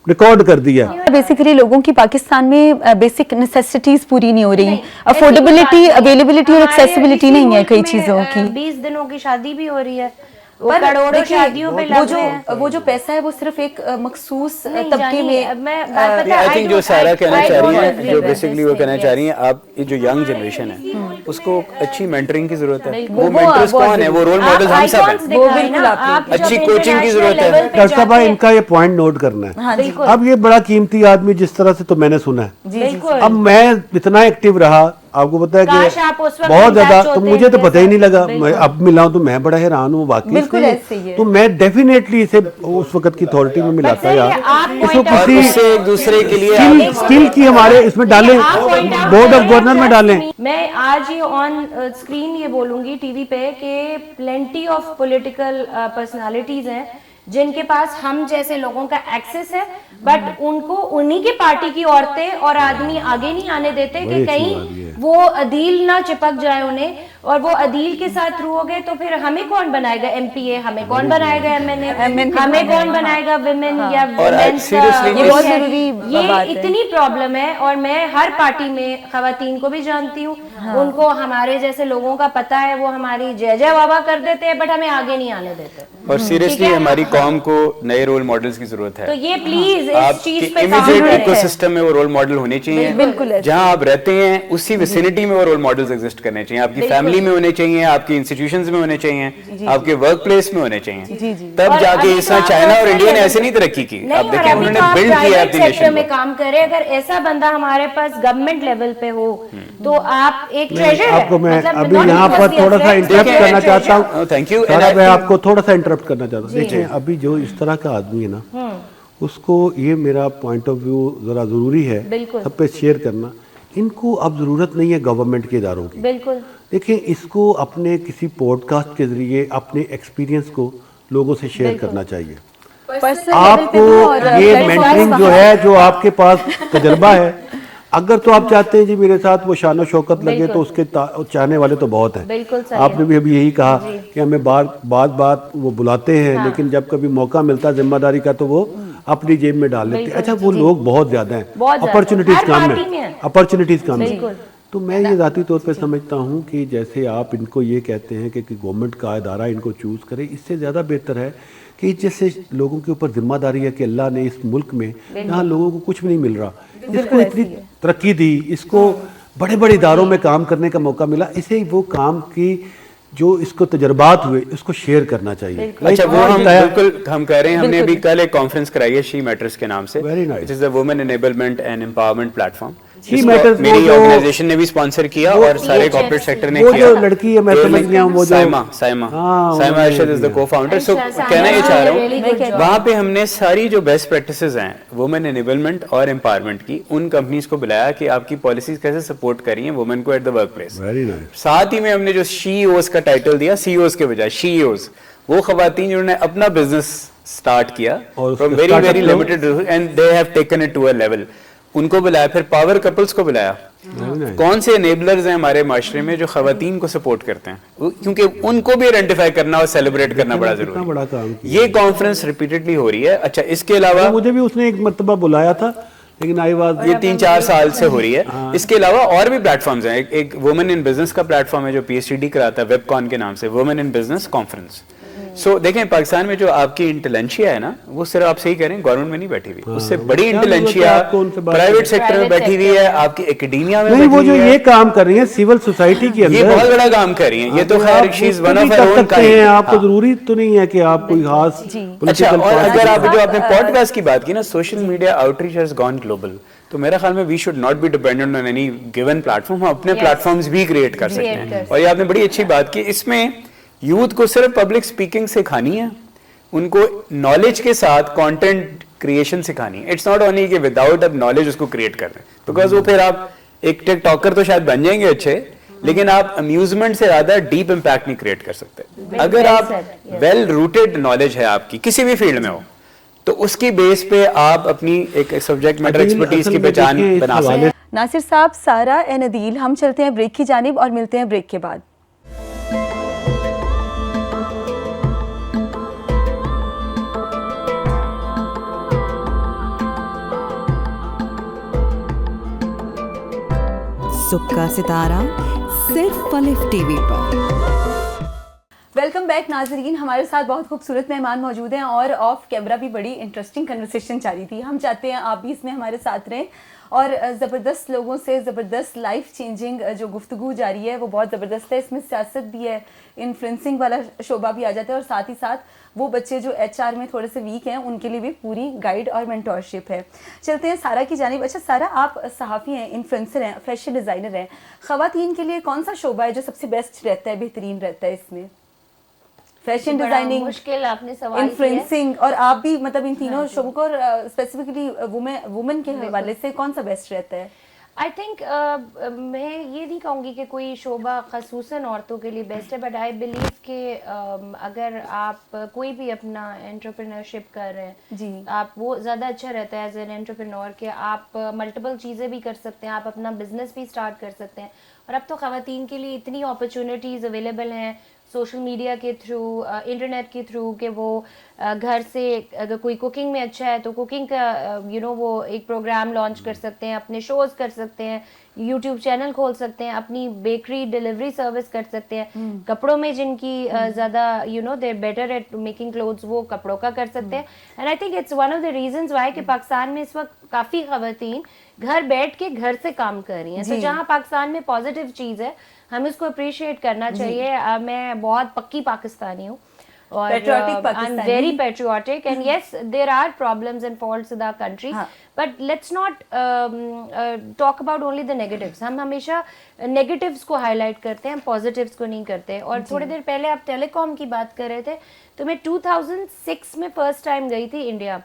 रिकॉर्ड कर दिया। बेसिकली लोगों की पाकिस्तान में बेसिक नेसेसिटीज पूरी नहीं हो रही, नहीं, अफोर्डेबिलिटी, ऐसी कोई बात नहीं। अवेलेबिलिटी और हमारे एक्सेसिबिलिटी इसी नहीं है मुल्क कई में, चीजों की। 20 दिनों की शादी भी हो रही है, वो पर करोड़ों देखिए, शादियों पे वो लग रहे हैं। जो पैसा है वो सिर्फ एक मखसूस नहीं, तबके जानिए, में मैं बात पता आई I थिंक जो don't- सारा कहना I चाह रही don't हैं, agree जो with बेसिकली this वो thing, कहना चाह रही yes. हैं, आप ये जो यंग जनरेशन है उसको अच्छी मेंटरिंग की जरूरत है। बिल्कुल। वो मेंटर्स कौन है? वो रोल आप मॉडल्स हम सब icons हैं। वो दिखाएं बिल्कुल ना, आपने आप अच्छी जब कोचिंग की जरूरत है। international level पे डॉक्टर साहब जाते हैं- इनका ये पॉइंट नोट करना है। हाँ जी, बिल्कुल। अब ये बड़ा कीमती आदमी जिस तरह से तो मैंने सुना है, बिल्कुल। अब मैं इतना एक्टिव रहा, आपको पता है काश आप उस कि वक्त बहुत in ज्यादा, touch तो होते मुझे तो इनके पता ही नहीं साथ। लगा। बिल्कुल। मैं अब मिला हूं तो मैं बड़ा हैरान हूँ वाकई बिल्कुल इसलिए। ऐसे ही है। तो मैं डेफिनेटली इसे उस वक्त की अथॉरिटी में मिलाता सही है, यार, आप इसको point out और किसी उससे एक दूसरे के लिए स्किल की हमारे इसमें डालें, आप point out बोर्ड ऑफ करें, गवर्नर में trust डालें। me, मैं आज ही ऑन स्क्रीन ये बोलूंगी टीवी पे कि प्लेंटी ऑफ पॉलिटिकल पर्सनालिटीज हैं जिनके पास हम जैसे लोगों का एक्सेस है, बट उनको उन्हीं की पार्टी की औरतें और आदमी आगे नहीं आने देते कि बड़ी अच्छी बात कहीं ये है। वो अदील ना चिपक जाए उन्हें, और वो अदील के साथ थ्रू हो गए तो फिर हमें कौन बनाएगा एमपीए, हमें कौन बनाएगा एमएनए, हमें कौन बनाएगा विमेन या और women's का seriously ये बहुत है। जरूरी ये बात है। इतनी प्रॉब्लम है, और मैं हर पार्टी में खवातीन को भी जानती हूँ, उनको हमारे जैसे लोगों का पता है, वो हमारी जय जय बाबा कर देते हैं बट हमें आगे नहीं आने देते। और सीरियसली हमारी कॉम को नए रोल मॉडल्स की जरूरत है। तो ये प्लीज इस आपके चीज पे काम इमीडिएट करें। इकोसिस्टम में वो रोल मॉडल होने चाहिए। बिल्कुल ऐसे। जहां आप रहते हैं उसी विसिनिटी में वो रोल मॉडल्स एग्जिस्ट करने चाहिए। आपकी फैमिली में होने चाहिए, आपकी इंस्टीट्यूशंस में होने चाहिए, आपके वर्क प्लेस में होने चाहिए। तब और जाके अभी इस तो तरह आप चाइना और private इंडिया ने sector ऐसे नहीं तरक्की की। नहीं, आप और देखिए अभी उन्होंने तो आप बिल्ड किया प्राइवेट अपनी सेक्टर नेशन में को। काम करे, अगर ऐसा बंदा हमारे पास गवर्नमेंट लेवल पे हो तो आप एक ट्रेजर है। आपको मैं मतलब अभी not यहाँ because पर he थोड़ा सा affects इंटरप्ट the करना treasure. चाहता हूँ। Thank you. सारा मैं आपको थोड़ा सा इंटरप्ट करना चाहता हूँ। देखिए अभी जो इस तरह का आदमी है ना, उसको ये मेरा पॉइंट ऑफ व्यू जरा जरूरी है बिल्कुल। सब पे शेयर करना। इनको अब जरूरत नहीं है गवर्नमेंट के इदारों की। बिल्कुल देखिए इसको अपने किसी पॉडकास्ट के जरिए अपने एक्सपीरियंस को लोगों से शेयर करना चाहिए। आपको ये मेंटरिंग जो है, जो आपके पास तजर्बा है, अगर तो आप चाहते हैं जी मेरे साथ वो शान शौकत लगे, तो उसके चाहने वाले तो बहुत हैं। बिल्कुल सही आपने भी अभी यही कहा कि हमें बात वो बुलाते हैं, लेकिन जब कभी मौका मिलता है जिम्मेदारी का तो वो अपनी जेब में डाल लेते हैं। अच्छा वो लोग बहुत ज्यादा हैं, बहुत ज्यादा। अपॉर्चुनिटीज हर कम पार्टी में है, है। अपॉर्चुनिटीज कम है। बिल्कुल। तो मैं ये ज़ाती तौर पे समझता हूँ कि जैसे आप इनको ये कहते हैं कि गवर्नमेंट का इदारा इनको चूज़ करे, इससे ज़्यादा बेहतर है कि जैसे लोगों के ऊपर जिम्मेदारी है कि अल्लाह ने इस मुल्क में जहाँ लोगों को कुछ भी नहीं मिल रहा, इसको इतनी तरक्की दी, इसको बड़े बड़े इदारों में काम करने का मौका मिला, इसे वो काम की जो इसको तजर्बात हुए उसको शेयर करना चाहिए। अच्छा वो हम बिल्कुल हम कह रहे हैं। हमने अभी कल एक कॉन्फ्रेंस कराई है शी मैटर्स के नाम से। Very nice. It is the women enablement and empowerment platform. She Matters मेरी वो जो- ऑर्गेनाइजेशन ने भी स्पॉन्सर किया और सारे कॉर्पोरेट सेक्टर ने वो किया। जो लड़की है मैं समझ गया हूँ, वो जो साइमा हाँ, साइमा उन्होंने अरशद इज द किया। को-फाउंडर। सो अच्छा, कहना ये चाह रहा really good हूँ job. वहाँ पे हमने सारी जो बेस्ट प्रैक्टिसेस हैं वुमेन एनेबलमेंट और एम्पावरमेंट की, उन कंपनीज को बुलाया कि आपकी पॉलिसीज कैसे सपोर्ट कर रही हैं वुमेन को at the work place. Very nice. साथ ही में हमने जो सीईओज का टाइटल दिया, सीईओज के बजाय सीईओज, वो खवातीन जिन्होंने अपना बिजनेस स्टार्ट किया और फ्रॉम उसका वेरी startup वेरी लोग- limited and they have taken it to a level. उनको बुलाया, फिर पावर कपल्स को बुलाया, कौन से एनेबलर्स हैं हमारे माशरे में जो खवातीन को सपोर्ट करते हैं, क्योंकि उनको भी आइडेंटिफाई करना और सेलिब्रेट करना बड़ा जरूरी बड़ा है। काम किया। ये कॉन्फ्रेंस रिपीटेडली हो रही है। अच्छा, इसके अलावा मुझे भी उसने एक मर्तबा बुलाया था, लेकिन आई वाज ये 3-4 साल से हो रही है। इसके अलावा और भी प्लेटफॉर्म्स हैं। एक वुमेन इन बिजनेस का प्लेटफॉर्म है जो PhD कराता है, वेबकॉन के नाम से, वुमेन इन बिजनेस कॉन्फ्रेंस। सो देखें, पाकिस्तान में जो आपकी इंटेलेंशिया है ना, वो सिर्फ आप सही कह रहे हैं गवर्नमेंट में नहीं बैठी हुई, उससे बड़ी इंटेलेंशिया प्राइवेट सेक्टर में बैठी हुई है, आपकी एकेडेमिया में नहीं, वो बैठी जो हुई है। ये काम कर रही है सिविल सोसाइटी के ये अंदर, बहुत बड़ा काम कर रही हैं। ये तो खैर she is one of her own सकते हैं। आपको जरूरी तो नहीं है कि आप कोई खास अच्छा, और अगर आप जो आपने पॉडकास्ट की बात की ना, social media outreach has gone global, तो मेरा ख्याल में we should not be dependent on any given platform. हम अपने प्लेटफॉर्म्स भी क्रिएट कर सकते हैं। और ये आपने बड़ी अच्छी बात की, इसमें यूथ को सिर्फ पब्लिक स्पीकिंग सिखानी है, उनको नॉलेज के साथ कंटेंट क्रिएशन सिखानी है। इट्स नॉट ओनली कि विदाउट अब नॉलेज उसको क्रिएट कर रहे हैं, बिकॉज वो फिर आप एक टिकटॉकर तो शायद बन जाएंगे अच्छे, लेकिन आप अम्यूजमेंट से ज्यादा डीप इम्पैक्ट नहीं क्रिएट कर सकते। अगर आप वेल रूटेड नॉलेज है आपकी किसी भी फील्ड में हो, तो उसकी बेस पे आप अपनी एक सब्जेक्ट मैटर एक्सपर्टीज की पहचान बना सकते हैं। नासिर साहब, सारा एंड अदील, हम चलते हैं ब्रेक की जानिब और मिलते हैं ब्रेक के बाद। सुबह का सितारा सिर्फ पलिफ टीवी पर। वेलकम बैक नाजरीन, हमारे साथ बहुत खूबसूरत मेहमान मौजूद हैं और ऑफ कैमरा भी बड़ी इंटरेस्टिंग कन्वर्सेशन जारी थी। हम चाहते हैं आप भी इसमें हमारे साथ रहें और ज़बरदस्त लोगों से ज़बरदस्त लाइफ चेंजिंग जो गुफ्तगू जारी है वो बहुत ज़बरदस्त है। इसमें सियासत भी है, इन्फ्लुएंसिंग वाला शोबा भी आ जाता है और साथ ही साथ वो बच्चे जो HR में थोड़े से वीक हैं उनके लिए भी पूरी गाइड और मेंटोरशिप है। चलते हैं सारा की जानिब। अच्छा सारा, आप सहाफ़ी हैं, इन्फ्लुएंसर हैं, फैशन डिज़ाइनर हैं, ख़वातीन के लिए कौन सा शोबा है जो सबसे बेस्ट रहता है, बेहतरीन रहता है इसमें? फैशन डिजाइनिंग, मुश्किल आपने सवाल इन्फ्लुएंसिंग, और आप भी मतलब इन तीनों शोबों को स्पेसिफिकली वुमेन के हवाले से कौन सा बेस्ट रहता है? आई थिंक मैं ये नहीं कहूँगी कि कोई शोबा खसूसन औरतों के लिए बेस्ट है, बट आई बिलीव कि अगर आप कोई भी अपना एंटरप्रेन्योरशिप कर रहे हैं जी, आप वो ज़्यादा अच्छा रहता है एज एन एंटरप्रेन्योर कि आप मल्टीपल चीज़ें भी कर सकते हैं, आप अपना बिजनेस भी स्टार्ट कर सकते हैं। और अब तो ख़वातीन के लिए इतनी अपॉर्चुनिटीज़ अवेलेबल हैं सोशल मीडिया के थ्रू, इंटरनेट के थ्रू, कि वो घर से अगर कोई कुकिंग में अच्छा है तो कुकिंग का वो एक प्रोग्राम लॉन्च कर सकते हैं, अपने शोज कर सकते हैं, यूट्यूब चैनल खोल सकते हैं, अपनी बेकरी डिलीवरी सर्विस कर सकते हैं, कपड़ों में जिनकी ज़्यादा दे बेटर एट मेकिंग क्लोथ्स वो कपड़ों का कर सकते हैं। And I think it's one of the reasons Y कि पाकिस्तान में इस वक्त काफ़ी ख़वातीन घर बैठ के घर से काम कर रही हैं। तो जहाँ पाकिस्तान में पॉजिटिव चीज़ है हमें उसको अप्रिशिएट करना चाहिए। मैं बहुत पक्की पाकिस्तानी हूँ और I am very patriotic and yes there are problems and faults in the country, but let's not talk about only the negatives. हम हमेशा नेगेटिव्स को हाईलाइट करते हैं, पॉजिटिव्स को नहीं करते। और थोड़ी देर पहले आप टेलीकॉम की बात कर रहे थे, तो मैं 2006 में फर्स्ट टाइम गई थी India.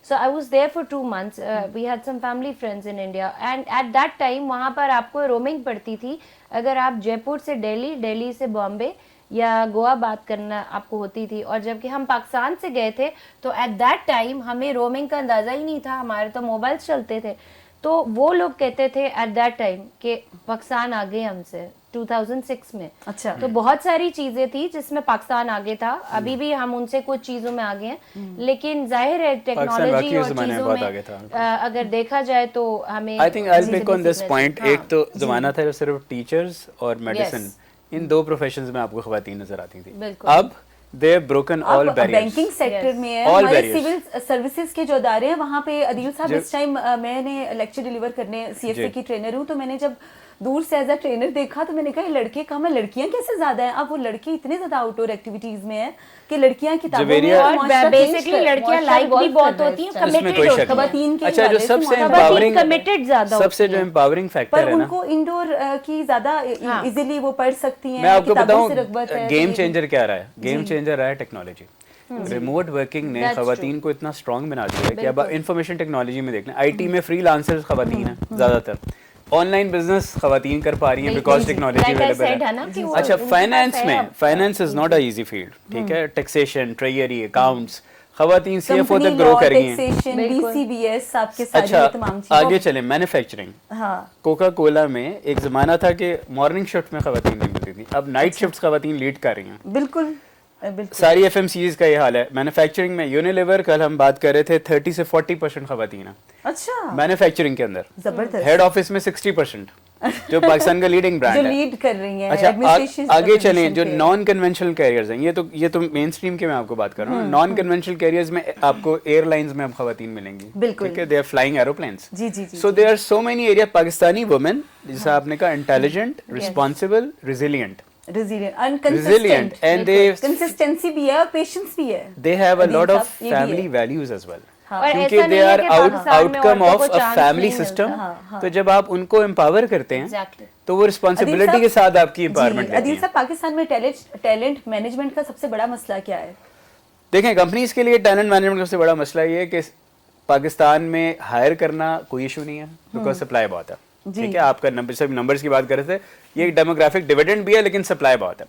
So I was there for 2 months. We had some family friends in India, and at that time वहाँ पर आपको रोमिंग पड़ती थी। अगर आप जयपुर से दिल्ली, दिल्ली से बॉम्बे या गोवा बात करना आपको होती थी। और जबकि हम पाकिस्तान से गए थे तो एट दैट टाइम हमें रोमिंग का अंदाज़ा ही नहीं था, हमारे तो मोबाइल चलते थे। तो वो लोग कहते थे एट दैट टाइम कि पाकिस्तान आगे हमसे 2006 में। अच्छा, तो बहुत सारी चीजें थी जिसमें पाकिस्तान आगे था। अभी भी हम उनसे कुछ चीजों में आगे हैं, लेकिन जाहिर है टेक्नोलॉजी और चीजों में अगर देखा जाए तो हमें I think I will pick on this point. एक तो जमाना था जो सिर्फ टीचर्स और मेडिसिन, इन दो प्रोफेशंस में आपको खवातीन नजर आती थी। अब they have broken all barriers. Banking sector में है, हमारे सिविल सर्विसेज के जो अदारे हैं वहाँ पे अदील साहब इस टाइम मैंने लेक्चर डिलीवर करने CSA की ट्रेनर हूँ, तो मैंने जब दूर से एज अ ट्रेनर देखा तो मैंने कहा ये लड़के कम है, लड़कियां कैसे ज्यादा हैं? अब वो लड़के इतने ज्यादा आउटडोर एक्टिविटीज में हैं कि लड़कियां किताबों में और बेसिकली लड़कियां लाइक भी बहुत होती हैं, कमिटेड होती हैं। खवातीन के अच्छा, जो सबसे एम्पावरिंग कमिटेड ज्यादा, सबसे जो एम्पावरिंग फैक्टर है ना, उनको इंडोर की ज्यादा इजीली वो पढ़ सकती हैं। मैं आपको बताऊं गेम चेंजर क्या रहा है? गेम चेंजर रहा है टेक्नोलॉजी। रिमोट वर्किंग ने खवातीन को इतना स्ट्रॉन्ग बना दिया है कि अब इंफॉर्मेशन टेक्नोलॉजी में देख लें, IT में फ्रीलांसर्स खवातीन हैं ज्यादातर, ऑनलाइन बिजनेस खवातीन कर पा रही हैं बिकॉज टेक्नोलॉजी अवेलेबल है। अच्छा, फाइनेंस में, finance is not a easy field, ठीक है, टैक्सेशन, ट्रेजरी, अकाउंट्स, खवातीन CFO तक ग्रो कर गई हैं. टैक्सेशन, बिल्कुल। BCBS, आपके सारी अच्छा, ये तमाम चीजें. आगे चलें, मैन्युफैक्चरिंग. हाँ, कोका कोला में एक ज़माना था कि मॉर्निंग शिफ्ट में खवातीन नहीं मिलती थी, अब नाइट शिफ्ट खवातीन लीड कर रही हैं. बिल्कुल बिल्कुल. सारी FMCGs का ये हाल है. मैन्युफैक्चरिंग में यूनिलीवर, कल हम बात कर रहे थे, 30 से 40% खवातीन है अच्छा, मैन्युफैक्चरिंग के अंदर. जबरदस्त. हेड ऑफिस में 60%, जो पाकिस्तान का लीडिंग ब्रांड जो है. लीड कर रही हैं. अच्छा, administration आगे चलें, position जो पे. नॉन कन्वेंशनल कैरियर्स हैं, ये तो मेन स्ट्रीम के मैं आपको बात कर रहा हूँ. नॉन कन्वेंशनल कैरियर्स में आपको एयरलाइंस में अब खवातीन मिलेंगी. बिल्कुल. ठीक है, दे आर फ्लाइंग एरोप्लेन्स. जी जी जी. So there are so many area. Pakistani women, जैसा आपने कहा, intelligent, responsible, resilient. resilient and Resilient, consistent. and they consistency भी है और patience भी है. they have a Adeel lot of साहब, ये भी है. family values as well. हाँ. और क्योंकि ऐसा they नहीं है are कि पाकिस्तान में outcome औरतों of को a chance family नहीं system. हाँ, हाँ. तो जब आप उनको empower करते हैं, Exactly. तो वो responsibility के साथ आपकी empowerment लेती अदील हैं. साहब, पाकिस्तान में टैलेंट मैनेजमेंट का सबसे बड़ा मसला क्या है? देखें, कंपनीज के लिए टैलेंट मैनेजमेंट का सबसे बड़ा मसला ये है कि पाकिस्तान में हायर करना कोई इशू नहीं है, बिकॉज सप्लाई बहुत है. ठीक है, आपका नंबर्स की बात कर रहे थे, ये एक डेमोग्राफिक डिविडेंड भी है, लेकिन सप्लाई बहुत है.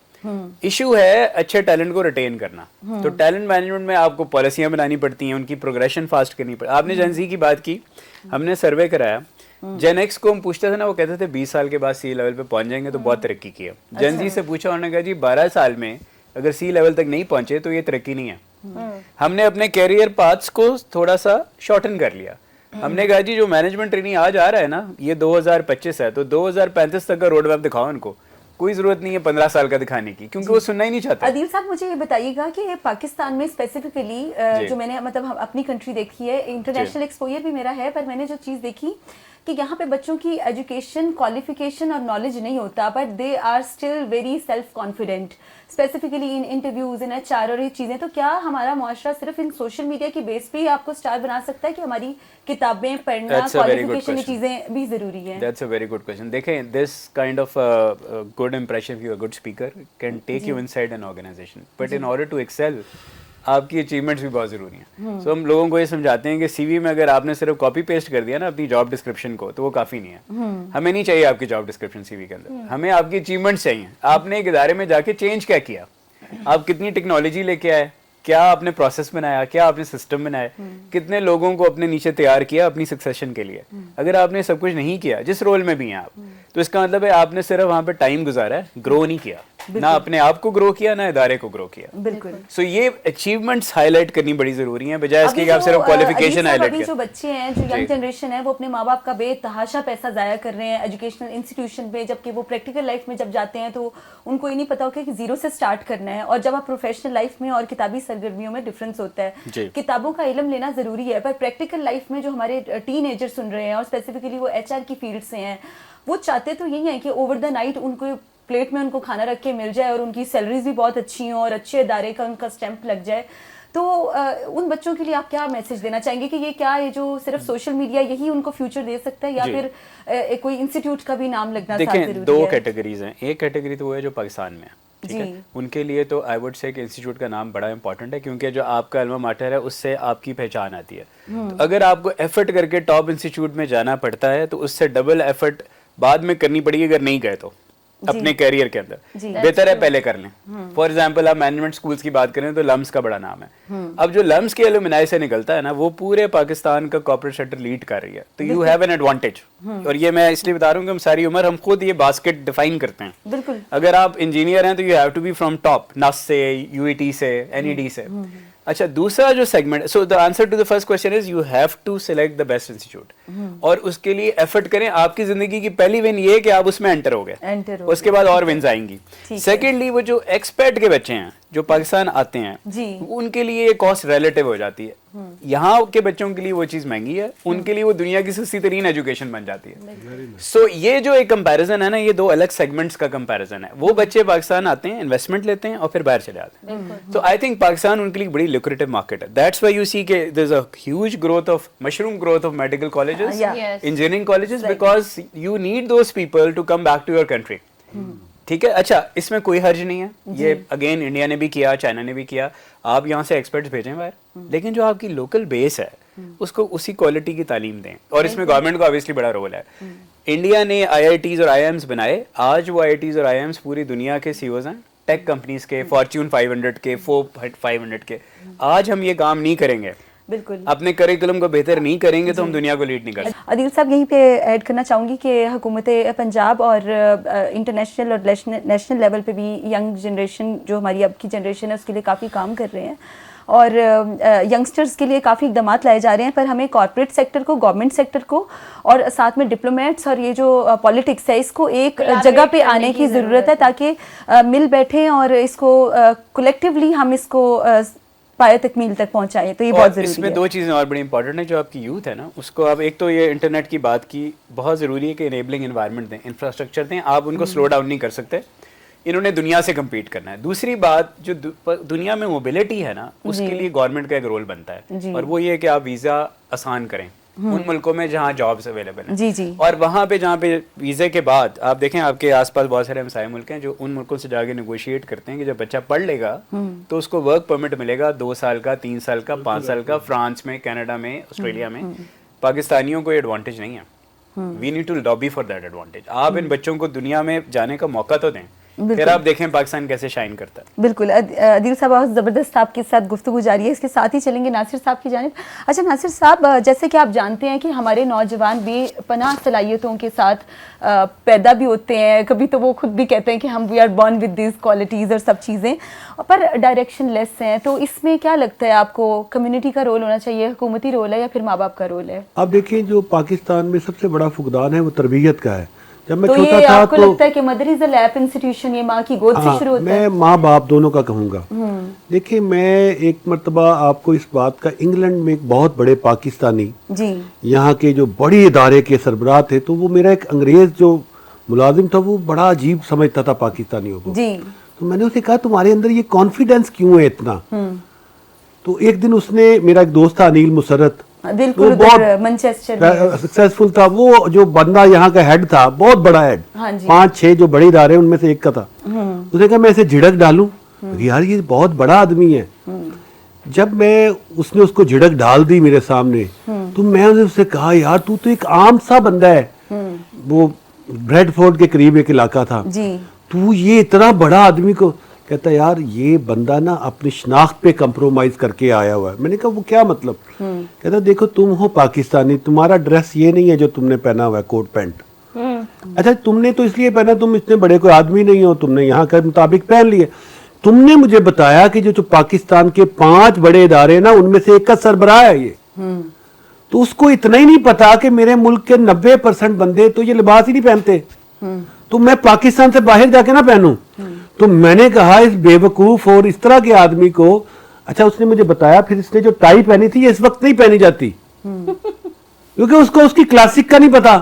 इशू है अच्छे टैलेंट को रिटेन करना. तो टैलेंट मैनेजमेंट में आपको पॉलिसियां बनानी पड़ती हैं, उनकी प्रोग्रेशन फास्ट करनी पड़ती है. आपने जेन ज़ी की बात की, हमने सर्वे कराया. जेन एक्स को हम पूछते थे ना, वो कहते थे 20 साल के बाद सी लेवल पे पहुंच जाएंगे तो बहुत तरक्की की है. जेन जी से पूछा, उन्होंने कहा जी 12 साल में अगर सी लेवल तक नहीं पहुंचे तो ये तरक्की नहीं है. हमने अपने कैरियर पाथ्स को थोड़ा सा शॉर्टन कर लिया. हमने कहा जी जो मैनेजमेंट ट्रेनिंग आज आ रहा है ना, ये 2025 है, तो 2035 तक का रोड मैप दिखाओ उनको. कोई जरूरत नहीं है 15 साल का दिखाने की, क्योंकि वो सुनना ही नहीं चाहते. अदील साहब, मुझे ये बताइएगा कि पाकिस्तान में स्पेसिफिकली जो मैंने मतलब अपनी कंट्री देखी है, इंटरनेशनल एक्सपोजर भी मेरा है, पर मैंने जो चीज़ देखी कि यहाँ पे बच्चों की एजुकेशन, क्वालिफिकेशन और नॉलेज नहीं होता, but they are still very self confident, specifically in interviews, in HR और ये चीज़ें. तो क्या हमारा मुआशरा सिर्फ इन सोशल मीडिया की बेस पे ही आपको स्टार बना सकता है कि हमारी किताबें पढ़ना, क्वालिफिकेशन, ये चीज़ें भी ज़रूरी हैं? That's a very good question. देखें, this kind of good impression, if you're a good speaker, can take you inside an organization. But in order to excel, आपकी अचीवमेंट्स भी बहुत ज़रूरी हैं. सो हम लोगों को ये समझाते हैं कि CV में अगर आपने सिर्फ कॉपी पेस्ट कर दिया ना अपनी जॉब डिस्क्रिप्शन को, तो वो काफ़ी नहीं है. हमें नहीं चाहिए आपकी जॉब डिस्क्रिप्शन CV के अंदर. हमें आपकी अचीवमेंट्स चाहिए. आपने एक इदारे में जाके चेंज क्या किया, आप कितनी टेक्नोलॉजी लेके आए, क्या आपने प्रोसेस बनाया, क्या आपने सिस्टम बनाए, कितने लोगों को अपने नीचे तैयार किया अपनी सक्सेशन के लिए. अगर आपने सब कुछ नहीं किया, जिस रोल में भी हैं आप, तो इसका मतलब है आपने सिर्फ वहाँ पे टाइम गुजारा है, ग्रो नहीं किया. ना अपने आप को ग्रो किया, ना इदारे को ग्रो किया. बिल्कुल. सो ये अचीवमेंट्स हाईलाइट करनी बड़ी जरूरी है, बजाय इसके कि आप सिर्फ क्वालिफिकेशन हाईलाइट अभी जो करें. बच्चे हैं, जो यंग जनरेशन है, वो अपने माँ बाप का बेतहाशा पैसा जाया कर रहे हैं एजुकेशनल इंस्टीट्यूशन पे, जबकि वो प्रैक्टिकल लाइफ में जब जाते हैं तो उनको ये नहीं पता होता कि जीरो से स्टार्ट करना है. और जब आप प्रोफेशनल लाइफ में और किताबी सरगर्मियों में डिफरेंस होता है. किताबों का इल्म लेना जरूरी है, पर प्रैक्टिकल लाइफ में जो हमारे टीनेजर सुन रहे हैं, और स्पेसिफिकली वो HR की फील्ड से हैं, वो चाहते तो यही है कि ओवर द नाइट उनको प्लेट में उनको खाना रख के मिल जाए और उनकी सैलरीज भी बहुत अच्छी हों और अच्छे इदारे का उनका स्टैंप लग जाए. तो उन बच्चों के लिए आप क्या मैसेज देना चाहेंगे कि ये जो सिर्फ सोशल मीडिया यही उनको फ्यूचर दे सकता है, या फिर कोई इंस्टीट्यूट का भी नाम लगना साथ जरूरी है? देखें, दो कैटेगरीज हैं. एक कैटेगरी तो वो है जो पाकिस्तान में है, ठीक है. उनके लिए तो आई वुड से कि इंस्टीट्यूट का नाम बड़ा इंपॉर्टेंट है, क्योंकि जो आपका अल्मा माटर है उससे आपकी पहचान आती है. तो अगर आपको एफर्ट करके टॉप इंस्टीट्यूट में जाना पड़ता है, तो उससे डबल एफर्ट बाद में करनी पड़ेगी अगर नहीं गए तो अपने कैरियर के अंदर. बेहतर है पहले कर लें. फॉर एग्जांपल आप मैनेजमेंट स्कूल्स की बात करें तो लम्स का बड़ा नाम है. अब जो लम्स के एलुमनाई से निकलता है ना, वो पूरे पाकिस्तान का कॉर्पोरेट सेक्टर लीड कर रही है. तो यू हैव एन एडवांटेज. और ये मैं इसलिए बता रहा हूँ कि हम सारी उम्र हम खुद ये बास्केट डिफाइन करते हैं. बिल्कुल. अगर आप इंजीनियर हैं तो you have to be from top, NUST से, UET से, NED से. अच्छा, दूसरा जो segment, so the answer to the first question is you have to select the best institute, और उसके लिए एफर्ट करें. आपकी जिंदगी की पहली विन ये है कि आप उसमें एंटर हो गए, उसके बाद और विन्स आएंगी. सेकेंडली, वो जो एक्सपर्ट के बच्चे हैं जो पाकिस्तान आते हैं, उनके लिए ये कॉस्ट रिलेटिव हो जाती है. यहाँ के बच्चों के लिए वो चीज महंगी है, उनके लिए वो दुनिया की सस्ती तरीन एजुकेशन बन जाती है. सो ये जो एक कंपैरिजन है ना, ये दो अलग सेगमेंट्स का कंपैरिजन है. वो बच्चे पाकिस्तान आते हैं, इन्वेस्टमेंट लेते हैं और फिर बाहर चले आते हैं. तो आई थिंक पाकिस्तान उनके लिए बड़ी lucrative market है. That's why you see that there's a huge growth of mushroom growth of medical colleges, engineering colleges, because you need those people to come back to your country. ठीक है. अच्छा, इसमें कोई हर्ज नहीं है. ये अगेन इंडिया ने भी किया, चाइना ने भी किया. आप यहाँ से एक्सपर्ट्स भेजें बाहर, लेकिन जो आपकी लोकल बेस है उसको उसी क्वालिटी की तालीम दें. और इसमें गवर्नमेंट का ऑब्वियसली बड़ा रोल है. इंडिया ने IITs और IIMs बनाए. आज वो IITs और IIMs पूरी दुनिया के CEOs हैं, टेक कंपनीज के, फॉर्च्यून 500 के, फोर्ब्स 500 के, आज हम ये काम नहीं करेंगे, बिल्कुल अपने करिकुलम को बेहतर नहीं करेंगे तो हम दुनिया को लीड नहीं कर सकते। आदिल साहब यहीं पे ऐड करना चाहूँगी कि हुकूमत पंजाब और इंटरनेशनल और नेशनल लेवल पे भी यंग जनरेशन जो हमारी अब की जनरेशन है उसके लिए काफ़ी काम कर रहे हैं और यंगस्टर्स के लिए काफ़ी इकदाम लाए जा रहे हैं, पर हमें कॉर्पोरेट सेक्टर को, गवर्नमेंट सेक्टर को और साथ में डिप्लोमेट्स और ये जो पॉलिटिक्स है इसको एक जगह पे आने की ज़रूरत है ताकि मिल बैठें और इसको कलेक्टिवली हम इसको पाया तकमील तक पहुंचाएं। तो ये बहुत ज़रूरी है। इसमें दो चीज़ें और बड़ी इंपॉर्टेंट है जो आपकी यूथ है ना उसको आप, एक तो ये इंटरनेट की बात की, बहुत ज़रूरी है कि इनेबलिंग एनवायरनमेंट दें, इंफ्रास्ट्रक्चर दें, आप उनको स्लो डाउन नहीं कर सकते, इन्होंने दुनिया से कम्पीट करना है। दूसरी बात जो दुनिया में मोबिलिटी है ना उसके लिए गवर्नमेंट का एक रोल बनता है और वो ये है कि आप वीज़ा आसान करें उन मुल्कों में जहाँ जॉब्स अवेलेबल हैं जी जी, और वहाँ पे जहाँ पे वीज़े के बाद आप देखें आपके आसपास बहुत सारे हमसाए मुल्क हैं जो उन मुल्कों से जाके नेगोशिएट करते हैं कि जब बच्चा पढ़ लेगा तो उसको वर्क परमिट मिलेगा 2 साल का, 3 साल का, 5 साल का, फ्रांस में, कनाडा में, ऑस्ट्रेलिया में। पाकिस्तानियों को ये एडवांटेज नहीं है, we need to lobby for that advantage. आप इन बच्चों को दुनिया में जाने का मौका तो दें, फिर आप देखें पाकिस्तान कैसे शाइन करता है। बिल्कुल। आदिल साहब बहुत ज़बरदस्त आपके साथ गुफ्तगू जारी है, इसके साथ ही चलेंगे नासिर साहब की जानिब। अच्छा नासिर साहब, जैसे कि आप जानते हैं कि हमारे नौजवान बेपनाह सलाहियतों के साथ पैदा भी होते हैं, कभी तो वो खुद भी कहते हैं कि हम we are born with this qualities और सब चीज़ें, पर डायरेक्शन लेस हैं। तो इसमें क्या लगता है आपको, कम्युनिटी का रोल होना चाहिए, हुकूमती रोल है या फिर माँ बाप का रोल है? आप देखिए जो पाकिस्तान में सबसे बड़ा फुकदान है वो तरबियत का है। जब मैं तो छोटा ये था आपको तो लगता है कि mother is a lap institution, ये माँ की गोद से शुरू होता है? मैं माँ बाप दोनों का कहूँगा। देखिए मैं एक मर्तबा आपको इस बात का, इंग्लैंड में एक बहुत बड़े पाकिस्तानी जी यहाँ के जो बड़ी इदारे के सरबराह थे, तो वो मेरा एक अंग्रेज जो मुलाजिम था वो बड़ा अजीब समझता था पाकिस्तानियों को। जी, तो मैंने उसे कहा तुम्हारे अंदर ये कॉन्फिडेंस क्यों है इतना? तो एक दिन उसने, मेरा एक दोस्त था अनिल मुसरत, बिल्कुल, बहुत मैनचेस्टर में सक्सेसफुल था, वो जो बंदा यहाँ का हेड था, बहुत बड़ा हेड, हाँ जी। 5-6 जो बड़े इदारे उनमें से एक का था। उसने कहा मैं इसे झिड़क डालूं, यार ये बहुत बड़ा आदमी है। जब मैं, उसने उसको झिड़क डाल दी मेरे सामने, तो मैंने उससे कहा यार तू तो एक आम सा बंदा है, वो ब्रेडफोर्ड के करीब एक इलाका था जी, तू ये इतना बड़ा आदमी को, कहता यार ये बंदा ना अपनी शनाख्त पे कंप्रोमाइज करके आया हुआ है। मैंने कहा वो क्या मतलब? कहता देखो तुम हो पाकिस्तानी, तुम्हारा ड्रेस ये नहीं है जो तुमने पहना हुआ है, कोट पैंट। अच्छा तुमने तो इसलिए पहना, तुम इतने बड़े कोई आदमी नहीं हो, तुमने यहाँ के मुताबिक पहन लिए। तुमने मुझे बताया कि जो पाकिस्तान के 5 बड़े इदारे ना उनमें से एक का सरबराह है ये, तो उसको इतना ही नहीं पता कि मेरे मुल्क के 90% बंदे तो ये लिबास ही नहीं पहनते, तो मैं पाकिस्तान से बाहर जाके ना पहनूं। तो मैंने कहा इस बेवकूफ और इस तरह के आदमी को, अच्छा उसने मुझे बताया फिर इसने जो टाई पहनी थी ये इस वक्त नहीं पहनी जाती क्योंकि उसको उसकी क्लासिक का नहीं पता,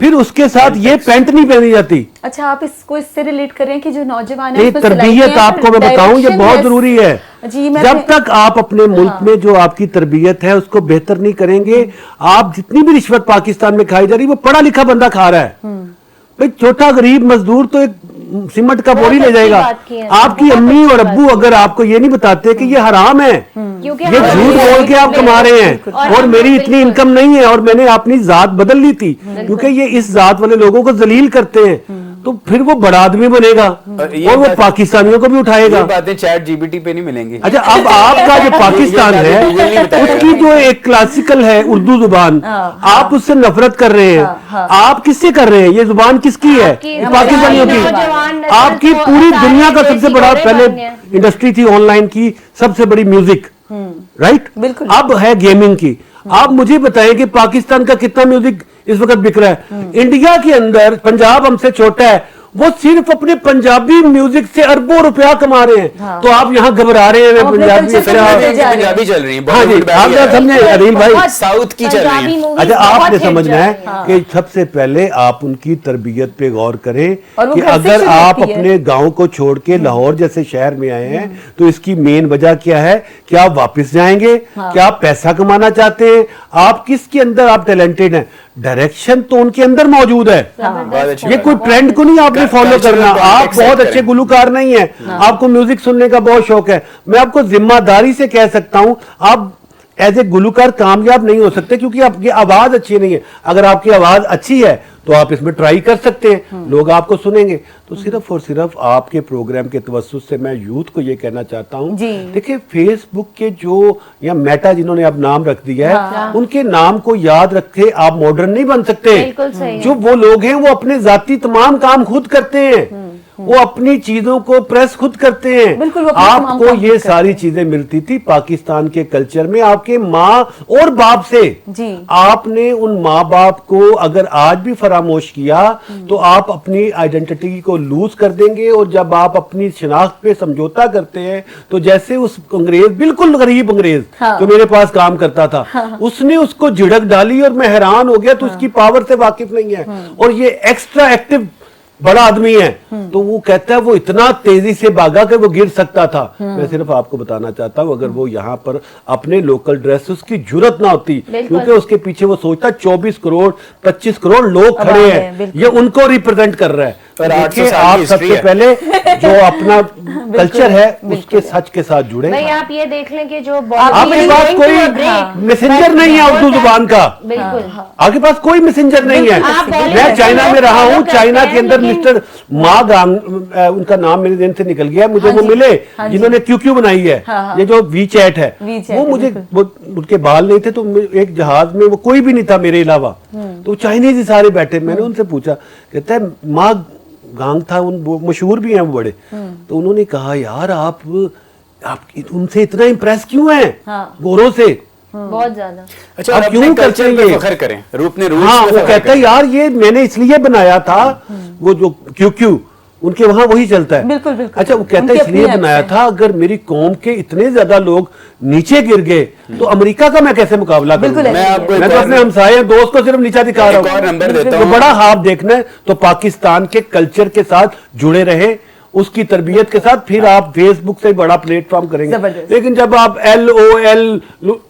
फिर उसके साथ ये पैंट नहीं पहनी जाती। अच्छा आप इसको इससे रिलेट करें कि जो नौजवान है, तरबियत आपको मैं बताऊं ये बहुत जरूरी है। जी, जब तक आप अपने मुल्क में जो आपकी तरबियत है उसको बेहतर नहीं करेंगे, आप जितनी भी रिश्वत पाकिस्तान में खाई जा रही वो पढ़ा लिखा बंदा खा रहा है। भाई छोटा गरीब मजदूर तो एक सीमेंट का बोरी ले जाएगा। आपकी अम्मी और अब्बू अगर आपको ये नहीं बताते कि ये हराम है, ये झूठ बोल के आप कमा रहे हैं और मेरी इतनी इनकम नहीं है और मैंने अपनी जात बदल ली थी क्योंकि ये इस जात वाले लोगों को जलील करते हैं, तो फिर वो बड़ा आदमी बनेगा और वो पाकिस्तानियों को भी उठाएगा। ये बातें चैट जीपीटी पे नहीं मिलेंगी। अच्छा अब आपका जो पाकिस्तान है उसकी जो एक क्लासिकल है उर्दू जुबान, आप उससे नफरत कर रहे हैं। आप किससे कर रहे हैं? ये जुबान किसकी है? पाकिस्तानियों की। आपकी पूरी दुनिया का सबसे बड़ा, पहले इंडस्ट्री थी ऑनलाइन की सबसे बड़ी म्यूजिक, राइट, बिल्कुल। अब है गेमिंग की। आप मुझे बताएं कि पाकिस्तान का कितना म्यूजिक इस वक्त बिक रहा है? इंडिया के अंदर पंजाब हमसे छोटा है, वो सिर्फ अपने पंजाबी म्यूजिक से अरबों रुपया कमा रहे हैं। तो आप यहाँ घबरा रहे हैं पंजाबी पंजाबी चल रही है। हाँ जी, आप क्या समझे अनिल भाई, साउथ की चल रही है। अच्छा आपने समझना है कि सबसे पहले आप उनकी तरबियत पे गौर करें कि अगर आप अपने गांव को छोड़ के लाहौर जैसे शहर में आए हैं तो इसकी मेन वजह क्या है? क्या आप वापस जाएंगे? क्या आप पैसा कमाना चाहते हैं? आप किसके अंदर आप टैलेंटेड हैं? डायरेक्शन तो उनके अंदर मौजूद है। ये कोई ट्रेंड को नहीं आपने फॉलो करना। आप बहुत अच्छे गुलकार नहीं है, आपको म्यूजिक सुनने का बहुत शौक है, मैं आपको जिम्मेदारी से कह सकता हूं आप एज ए गुलकार कामयाब नहीं हो सकते क्योंकि आपकी आवाज अच्छी नहीं है। अगर आपकी आवाज अच्छी है तो आप इसमें ट्राई कर सकते हैं, लोग आपको सुनेंगे। तो सिर्फ और सिर्फ आपके प्रोग्राम के तवज्जुह से मैं यूथ को ये कहना चाहता हूँ, जी। देखिए फेसबुक के जो या मेटा जिन्होंने अब नाम रख दिया है, उनके नाम को याद रखे आप मॉडर्न नहीं बन सकते। बिल्कुल सही है। जो वो लोग हैं वो अपने जाती तमाम काम खुद करते हैं, वो अपनी चीजों को प्रेस खुद करते हैं। बिल्कुल, वो अपने तमाम आपको काम ये खुद सारी चीजें मिलती थी पाकिस्तान के कल्चर में आपके माँ और बाप से। जी। आपने उन माँ बाप को अगर आज भी फरामोश किया तो आप अपनी आइडेंटिटी को लूज कर देंगे, और जब आप अपनी शिनाख्त पे समझौता करते हैं तो जैसे उस अंग्रेज, बिल्कुल गरीब अंग्रेज जो मेरे पास काम करता था, उसने उसको झिड़क डाली और मैं हैरान हो गया, तो उसकी पावर से वाकिफ नहीं है, और ये एक्स्ट्रा एक्टिव बड़ा आदमी है, तो वो कहता है वो इतना तेजी से भागा कि वो गिर सकता था। मैं सिर्फ आपको बताना चाहता हूँ, अगर वो यहाँ पर अपने लोकल ड्रेस, उसकी जुरत ना होती, क्योंकि उसके पीछे वो सोचता 24 करोड़ 25 करोड़ लोग खड़े हैं, ये उनको रिप्रेजेंट कर रहा है। और देखिए 800 साल आप की सबसे history है। पहले जो अपना कल्चर है उसके सच के साथ जुड़े। भाई आप ये देख लें कि जो आपके पास कोई मैसेंजर नहीं है उर्दू जुबान का, बिल्कुल आपके पास कोई मैसेंजर नहीं है। आप बॉलीवुड मैं चाइना में रहा हूँ, करते चाइना हैं, के अंदर लेकिन- मिस्टर मा गांग, उनका नाम मेरे दिन से निकल गया, मुझे वो मिले जिन्होंने क्यू बनाई है, ये जो वी चैट है, वो मुझे उनके बाल नहीं थे, तो एक जहाज में वो कोई भी नहीं था मेरे अलावा, तो चाइनीज ही सारे बैठे। मैंने उनसे पूछा, कहता है मा गांग था, वो मशहूर भी हैं वो बड़े, तो उन्होंने कहा यार आप उनसे इतना इम्प्रेस क्यों हैं गोरों से, बहुत ज्यादा। अच्छा, आप और क्यों अपने करते कल्चर हैं पे ये? फख्र करें, रूप ने रूप हाँ, पे वो फख्र कहता है करें। यार ये मैंने इसलिए बनाया था, वो जो क्यू उनके वहां वही चलता है। बिल्कुल, बिल्कुल। अच्छा, वो कहता उनकी है इसलिए अपनी बनाया apps है। था, अगर मेरी कौम के इतने ज्यादा लोग नीचे गिर गए तो अमेरिका का मैं कैसे मुकाबला बिल्कुल करूंगा? ऐसे आपको ही मैं एक तो और- अपने हमसाये दोस्त को सिर्फ नीचा दिखा एक रहा और नंबर हूँ। देता तो हूँ। बड़ा हाफ देखना है तो पाकिस्तान के कल्चर के साथ जुड़े रहे, उसकी तरबियत के साथ, फिर आप फेसबुक से बड़ा प्लेटफॉर्म करेंगे। जबरदस्त। लेकिन जब आप LOL,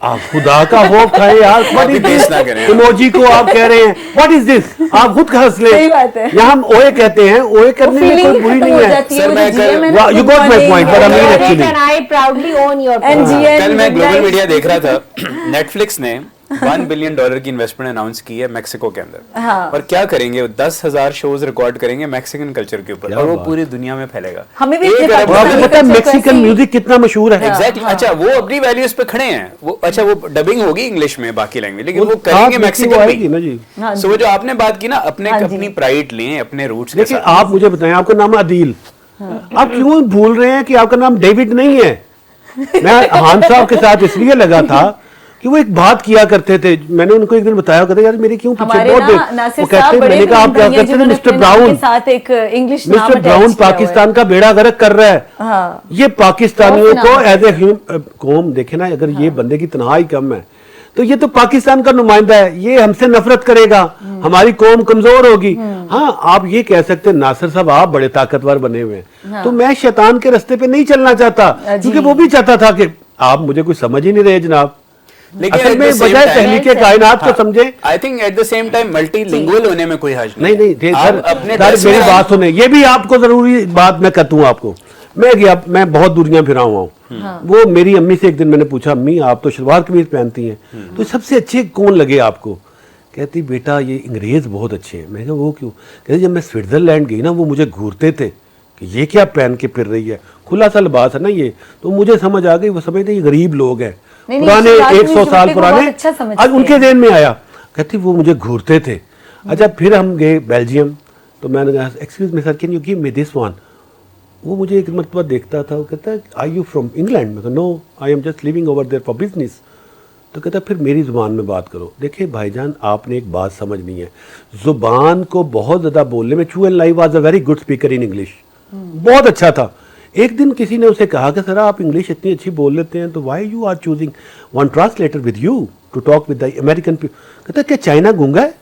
आप खुदा का हो खाए यार, व्हाट इज बेस ना करें। दिस इमोजी को आप कह रहे हैं व्हाट इज दिस, आप खुद हंस ले। सही बात है। यहाँ हम ओए कहते हैं, ओए करने में कोई बुरी नहीं है। सर, मैं कल- You got my point, but I mean actually- And I proudly own your And point. GN कल मैं good ग्लोबल night. मीडिया देख रहा था, नेटफ्लिक्स ने $1 बिलियन की इन्वेस्टमेंट अनाउंस की है मैक्सिको के अंदर। हाँ। और क्या करेंगे, वो 10,000 शोज रिकॉर्ड करेंगे मैक्सिकन कल्चर के ऊपर, क्या और वो बात। पूरी दुनिया में फैलेगा। हमें भी एक इतने अरब और आपको पाकिस्तानी पता है culture को मैक्सिकन ऐसे ही- म्यूजिक कितना मशहूर है? एग्जैक्टली। अच्छा, वो अपनी वैल्यूज पे खड़े हैं, वो अच्छा वो डबिंग होगी इंग्लिश में, बाकी लैंग्वेज, लेकिन वो करेंगे हाँ, वो मैक्सिकन आएगी ना भी। जी। हाँ सो वो जो आपने बात की ना, अपने हाँ जी। अपनी प्राइड लें, अपने रूट्स के देखिए साथ। आप मुझे बताएं, आपका नाम आदिल, आप क्यों भूल रहे हैं कि आपका नाम डेविड नहीं है? मैं हान साहब के साथ इसलिए लगा था कि वो एक बात किया करते थे, मैंने उनको एक दिन बताया, कहते यार मेरे क्यों पीछे हमारे बहुत ना देर, नासिर वो कहते साहब हैं, बड़े मैंने कहा आप क्या फिल्म करते थे? जिन्होंने मिस्टर अपने नाम ब्राउन, के साथ एक इंग्लिश नाम मिस्टर attach ब्राउन किया हुआ है। पाकिस्तान का बेड़ा गर्क कर रहा है। हाँ। ये पाकिस्तानियों बहुत को नाम एज ए कौम देखे ना, अगर ये बंदे की तनहाई कम है तो ये तो पाकिस्तान का नुमाइंदा है, ये हमसे नफरत करेगा, हमारी कौम कमजोर होगी। हाँ, आप ये कह सकते हैं नासिर साहब आप बड़े ताकतवर बने हुए हैं, तो मैं शैतान के रास्ते पे नहीं चलना चाहता, क्योंकि वो भी चाहता था कि आप मुझे कुछ समझ ही नहीं रहे जनाब। लेकिन असल at में the same बजाय time- तहलीके कायनात को समझे। I think at the same time multilingual होने में कोई हर्ज नहीं नहीं थे आप सर, अपने सर देश मेरी में- बात सुने, ये भी आपको जरूरी बात मैं कहता हूँ आपको। मैं बहुत दूरियां फिरा हुआ हूँ। वो मेरी अम्मी से एक दिन मैंने पूछा, अम्मी आप तो शलवार कमीज पहनती हैं, तो सबसे अच्छे कौन लगे आपको? कहती बेटा ये अंग्रेज बहुत अच्छे हैं। मैं कहा वो क्यों? कहती जब मैं स्विट्जरलैंड गई ना, वो मुझे घूरते थे कि ये क्या पहन के फिर रही है, खुला सा लिबास है ना ये, तो मुझे समझ आ गई, वो समझते ये गरीब लोग हैं, नहीं, पुराने शलवार 100 कमीज साल को पुराने, बहुत अच्छा समझते आज उनके हैं। ज़हन में आया। कहती वो मुझे घूरते थे। अच्छा, फिर हम गए बेल्जियम, तो मैंने कहा excuse me sir can you give me this one. वो मुझे एक मरतबा देखता था, वो कहता है आर यू फ्रॉम इंग्लैंड? मैं कहा no I am just living over there for business. तो कहता फिर मेरी ज़ुबान में बात करो। देखिए भाईजान आपने एक बात समझनी है, ज़ुबान को बहुत ज़्यादा बोलने में, चू and lie was a very good speaker in English, बहुत अच्छा था। एक दिन किसी ने उसे कहा कि सर आप इंग्लिश इतनी अच्छी बोल लेते हैं, तो why you are choosing one translator with you to talk with the American people? कहता क्या चाइना गूंगा है?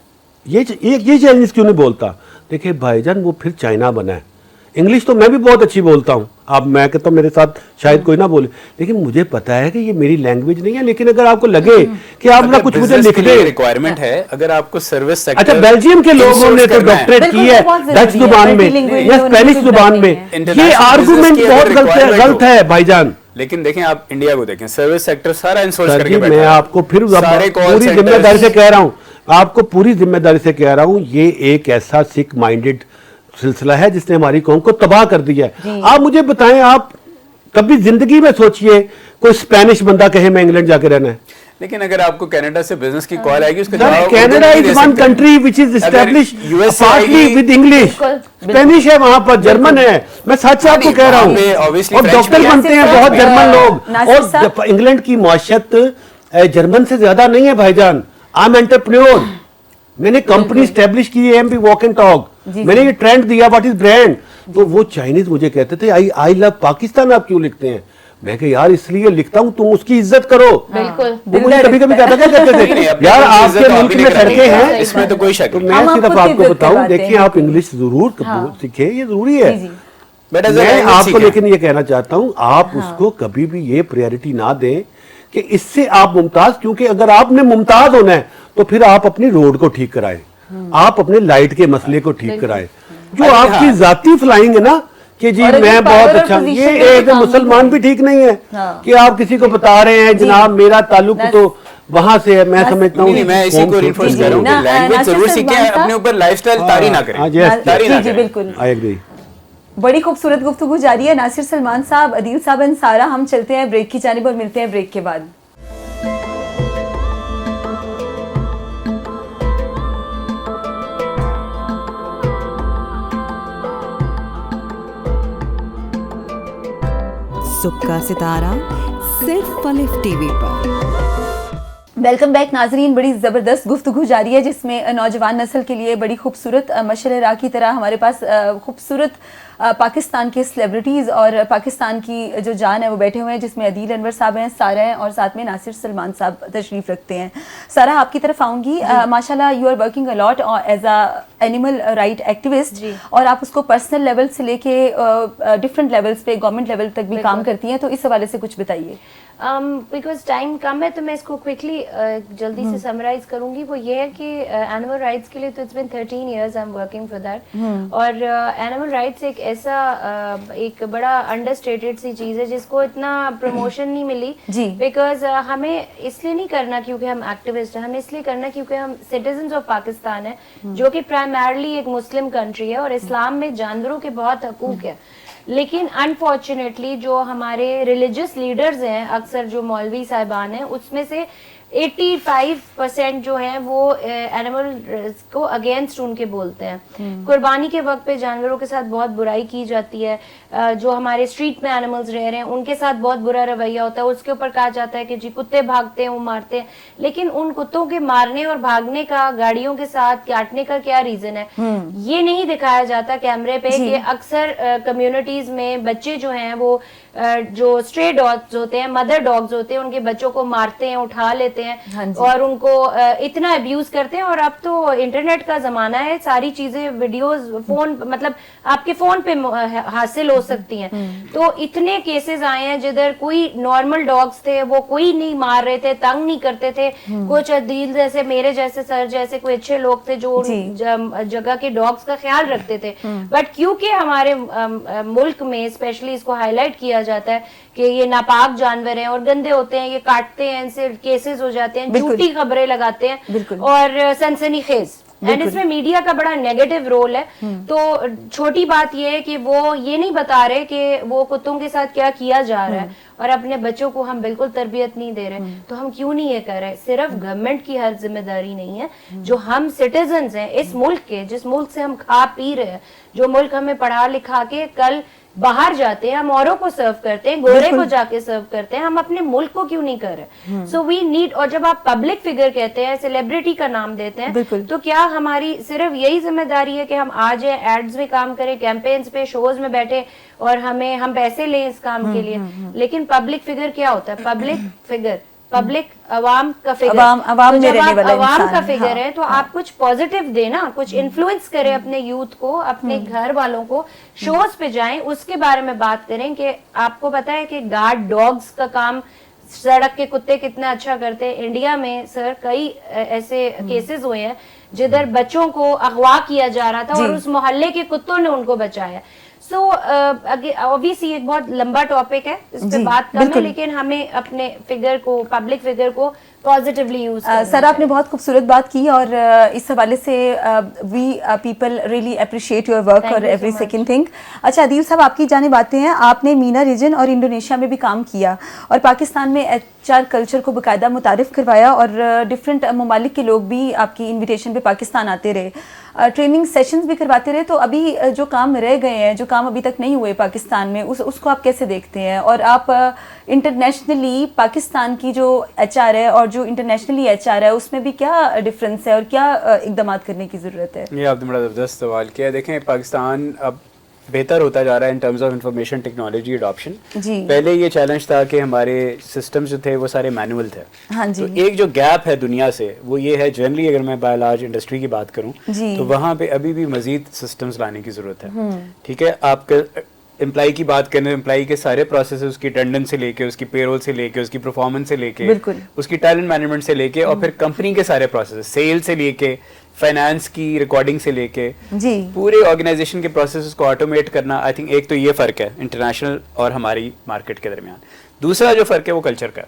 ये चाइनीज़ क्यों नहीं बोलता? देखिए भाईजान वो फिर चाइना बना है। इंग्लिश तो मैं भी बहुत अच्छी बोलता हूँ, अब मैं कहता हूँ मेरे साथ शायद कोई ना बोले, लेकिन मुझे पता है कि ये मेरी लैंग्वेज नहीं है। लेकिन अगर आपको लगे कि आप ना कुछ मुझे लिख दे, रिक्वायरमेंट है, अगर आपको सर्विस सेक्टर, अच्छा बेल्जियम के लोगों ने तो डॉक्टरेट की है डच जुबान में या स्पेनिश जुबान में, ये आर्गुमेंट बहुत गलत है भाईजान। लेकिन देखें आप इंडिया को देखें, सर्विस सेक्टर सारा इंसोर्स सर करके जी बैठा मैं है। आपको फिर सारे call पूरी centers- जिम्मेदारी से कह रहा हूँ, आपको पूरी जिम्मेदारी से कह रहा हूं, ये एक ऐसा सिक माइंडेड सिलसिला है जिसने हमारी कौम को तबाह कर दिया है। आप मुझे बताएं, आप कभी जिंदगी में सोचिए कोई स्पेनिश बंदा कहे मैं इंग्लैंड जाके रहना है? लेकिन अगर आपको कनाडा से बिजनेस की कॉल आएगी उसका Sir, जवाब Canada is one country which is established partly with English. Spanish है वहां पर, जर्मन है, मैं सच आपको कह रहा हूँ, और डॉक्टर बनते हैं बहुत जर्मन लोग, और इंग्लैंड की माशत जर्मन से ज्यादा नहीं है भाईजान। आई एम एंटरप्रेन्योर, मैंने कंपनी स्टैब्लिश की है, एमपी वॉक एंड टॉक, मैंने ये ट्रेंड दिया, व्हाट इज ब्रांड। तो वो चाइनीज मुझे कहते थे आई लव पाकिस्तान, आप क्यों लिखते हैं? मैं कहा यार इसलिए लिखता हूँ, तुम उसकी इज्जत करो। बिल्कुल। वो मुझे कभी कभी कहता क्या कहते थे, यार आपके मुल्क में सड़कें हैं, इसमें तो कोई शक तो नहीं। मैं सिर्फ आपको बताऊं, देखिए आप इंग्लिश जरूर सीखे, ये जरूरी है। मैं आपको लेकिन ये कहना चाहता हूं, आप उसको कभी भी ये प्रायोरिटी ना दें कि इससे आप मुमताज, क्योंकि अगर आपने मुमताज होना है तो फिर आप अपनी रोड को ठीक कराएं, आप अपने लाइट के मसले को ठीक कराएं। जो आपकी जाती फ्लाइंग है ना कि जी मैं बहुत अच्छा, ये एक मुसलमान भी ठीक नहीं है कि आप किसी को बता रहे हैं जनाब मेरा ताल्लुक तो वहां से है। मैं समझता हूँ, मैं इसी को रिफर्स कर रहा हूँ कि लैंग्वेज जरूर सीखें, अपने ऊपर लाइफस्टाइल तारी ना करें, तारी ना करें। बिल्कुल, आई एग्री। बड़ी खूबसूरत गुफ्तगू जारी है। नासिर सलमान साहब, अदील साहब एंड सारा, हम चलते हैं ब्रेक की जानिब और मिलते हैं ब्रेक के बाद। सुबह का सितारा सिर्फ पलिफ टीवी पर। वेलकम बैक नाजरीन। बड़ी ज़बरदस्त गुफ्तगू जारी है जिसमें नौजवान नस्ल के लिए बड़ी खूबसूरत मशअल राह की तरह हमारे पास खूबसूरत पाकिस्तान के सेलिब्रिटीज़ और पाकिस्तान की जो जान है वो बैठे हुए हैं, जिसमें अदील अनवर साहब हैं, सारा हैं और साथ में नासिर सलमान साहब तशरीफ़ रखते हैं। सारा, आपकी तरफ आऊँगी। माशाल्लाह you are working a lot as a animal right activist, और आप उसको पर्सनल लेवल से लेके डिफरेंट लेवल्स पे, गवर्नमेंट लेवल तक भी काम करती हैं, तो इस हवाले से कुछ बताइए। बिकॉज टाइम कम है तो मैं इसको क्विकली जल्दी से समराइज करूंगी। वो ये है कि एनिमल राइट्स के लिए तो it's been 13 years I am working for that, और एनिमल राइट्स एक ऐसा एक बड़ा अंडरस्टेटेड सी चीज़ है जिसको इतना प्रमोशन नहीं मिली, बिकॉज हमें इसलिए नहीं करना क्योंकि हम एक्टिविस्ट हैं, हमें इसलिए करना क्योंकि हम सिटीजन्स ऑफ पाकिस्तान है, जो कि प्राइमरली एक मुस्लिम कंट्री है और इस्लाम में जानवरों के बहुत हकूक है। लेकिन अनफॉर्चुनेटली जो हमारे रिलीजियस लीडर्स हैं, अक्सर जो मौलवी साहिबान हैं, उसमें से 85% जो हैं वो एनिमल को अगेंस्ट उनके बोलते हैं। कुर्बानी के वक्त पे जानवरों के साथ बहुत बुराई की जाती है। जो हमारे स्ट्रीट में एनिमल्स रह रहे हैं उनके साथ बहुत बुरा रवैया होता है। उसके ऊपर कहा जाता है कि जी कुत्ते भागते हैं वो मारते हैं, लेकिन उन कुत्तों के मारने और भागने का, गाड़ियों के साथ काटने का क्या रीजन है, ये नहीं दिखाया जाता कैमरे पे कि अक्सर कम्युनिटीज में बच्चे जो हैं वो जो स्ट्रे डॉग्स होते हैं, मदर डॉग्स होते हैं, उनके बच्चों को मारते हैं, उठा लेते हैं और उनको इतना अब्यूज करते हैं। और अब तो इंटरनेट का जमाना है, सारी चीजें वीडियोस फोन मतलब आपके फोन पे हासिल हो सकती हैं। तो इतने केसेस आए हैं जिधर कोई नॉर्मल डॉग्स थे वो कोई नहीं मार रहे थे, तंग नहीं करते थे। कुछ अदील जैसे, मेरे जैसे, सर जैसे कोई अच्छे लोग थे जो जगह के डॉग्स का ख्याल रखते थे। बट क्योंकि हमारे मुल्क में स्पेशली इसको हाईलाइट किया जाता है कि ये नापाक जानवर हैं और गंदे होते हैं, ये काटते हैं, इनसे केसेस हो जाते हैं, झूठी खबरें लगाते हैं और सनसनीखेज, एंड इसमें मीडिया का बड़ा नेगेटिव रोल है। तो छोटी बात ये है कि वो ये नहीं बता रहे कि वो कुत्तों के साथ क्या किया जा रहा है, और अपने बच्चों को हम बिल्कुल तरबियत नहीं दे रहे। तो हम क्यों नहीं ये कर रहे? सिर्फ गवर्नमेंट की हर जिम्मेदारी नहीं है, जो हम सिटीजन्स हैं इस मुल्क के, जिस मुल्क से हम खा पी रहे हैं, जो मुल्क हमें पढ़ा लिखा के कल बाहर जाते हैं, हम औरों को सर्व करते हैं, गोरे को जाके सर्व करते हैं, हम अपने मुल्क को क्यों नहीं कर रहे? So we need. और जब आप पब्लिक फिगर कहते हैं, सेलिब्रिटी का नाम देते हैं, तो क्या हमारी सिर्फ यही जिम्मेदारी है कि हम आ जाए, एड्स में काम करें, कैंपेन्स पे, शोज में बैठे और हम पैसे लें इस काम के लिए? लेकिन पब्लिक फिगर क्या होता है? पब्लिक फिगर, पब्लिक अवाम का फिगर, अवाम तो जब आप अवाम का फिगर है तो आप कुछ पॉजिटिव देना, कुछ इन्फ्लुएंस करें अपने यूथ को, अपने घर वालों को, शोज पे जाएं, उसके बारे में बात करें कि आपको पता है कि गार्ड डॉग्स का काम सड़क के कुत्ते कितना अच्छा करते हैं। इंडिया में सर कई ऐसे केसेस हुए हैं जिधर बच्चों को अगवा किया जा रहा था और उस मोहल्ले के कुत्तों ने उनको बचाया। सो ऑब्वियसली एक बहुत लंबा टॉपिक है, इस पे बात कम है, लेकिन हमें अपने फिगर को, पब्लिक फिगर को पॉजिटिवली यूज सर आपने बहुत खूबसूरत बात की और इस हवाले से we people really appreciate your work Thank और you so every much. Second thing. अच्छा अदील साहब, आपकी जानिब आते हैं. आपने मीना रीजन और इंडोनेशिया में भी काम किया और पाकिस्तान में HR कल्चर को बाकायदा मुतारिफ करवाया और डिफरेंट ममालिक के लोग भी आपकी इन्विटेशन पे पाकिस्तान आते रहे, ट्रेनिंग सेशंस भी करवाते रहे. तो अभी जो काम रह गए हैं, जो काम अभी तक नहीं हुए पाकिस्तान में, उसको आप कैसे देखते हैं? और आप इंटरनेशनली पाकिस्तान की जो HR है और जो इंटरनेशनली HR है उसमें भी क्या डिफरेंस है और क्या इकदाम करने की ज़रूरत है? ये आपने बड़ा ज़बरदस्त सवाल किया. देखें, पाकिस्तान अब बेहतर होता जा रहा है in terms of information technology adoption. जी. पहले ये चैलेंज था कि हमारे सिस्टम्स जो थे वो सारे मैनुअल थे. हाँ जी. तो एक जो गैप है दुनिया से वो ये है, जनरली अगर मैं बाय लार्ज इंडस्ट्री की बात करूं जी. तो वहाँ पे अभी भी मजीद सिस्टम्स लाने की ज़रूरत है. ठीक है, आपका एम्प्लॉई की बात करें, एम्प्लॉई के सारे प्रोसेस, उसकी अटेंडेंस से लेके, उसकी पेरोल से लेके, उसकी परफॉर्मेंस से लेके, बिल्कुल. उसकी टैलेंट मैनेजमेंट से लेके और फिर कंपनी के सारे प्रोसेस, सेल से लेके, फाइनेंस की रिकॉर्डिंग से लेके, जी. पूरे ऑर्गेनाइजेशन के प्रोसेस को ऑटोमेट करना. आई थिंक एक तो ये फ़र्क है इंटरनेशनल और हमारी मार्केट के दरमियान. दूसरा जो फ़र्क है वो कल्चर का.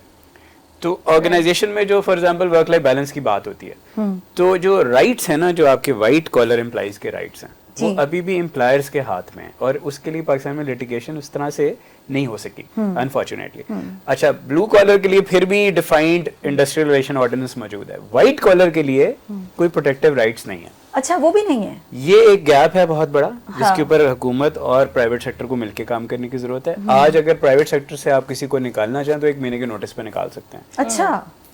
तो ऑर्गेनाइजेशन में जो for example work life balance की बात होती है, तो जो राइट्स है ना, जो आपके वाइट कॉलर एम्प्लॉइज के राइट्स हैं, वो अभी भी एम्प्लॉयर्स के हाथ में है और उसके लिए पाकिस्तान में लिटिगेशन उस तरह से नहीं हो सकी अनफॉर्चुनेटली. अच्छा, ब्लू कॉलर के लिए फिर भी डिफाइंड इंडस्ट्रियल रिलेशन ऑर्डिनेंस मौजूद है. वाइट कॉलर के लिए कोई प्रोटेक्टिव राइट्स नहीं है. अच्छा, वो भी नहीं है. ये एक गैप है बहुत बड़ा, जिसके ऊपर हुकूमत और प्राइवेट सेक्टर को मिलकर काम करने की जरूरत है. आज अगर प्राइवेट सेक्टर से आप किसी को निकालना चाहें तो 1 महीने के नोटिस पे निकाल सकते हैं.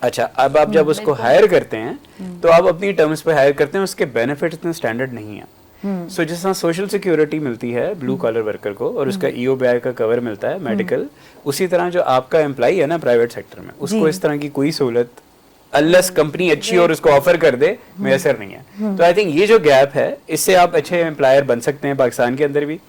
अच्छा, अब आप जब उसको हायर करते हैं तो आप अपनी टर्म्स पे हायर करते हैं, उसके बेनिफिट इतने स्टैंडर्ड नहीं है. सो जिस तरह सोशल सिक्योरिटी मिलती है ब्लू कॉलर वर्कर को और उसका EOBI का कवर मिलता है मेडिकल, उसी तरह जो आपका एम्प्लॉई है ना प्राइवेट सेक्टर में, उसको इस तरह की कोई सहूलत अनलेस कंपनी अच्छी और उसको ऑफर कर दे मैसर नहीं है. तो आई थिंक ये जो गैप है, इससे आप अच्छे एम्प्लॉयर बन सकते हैं पाकिस्तान के अंदर भी.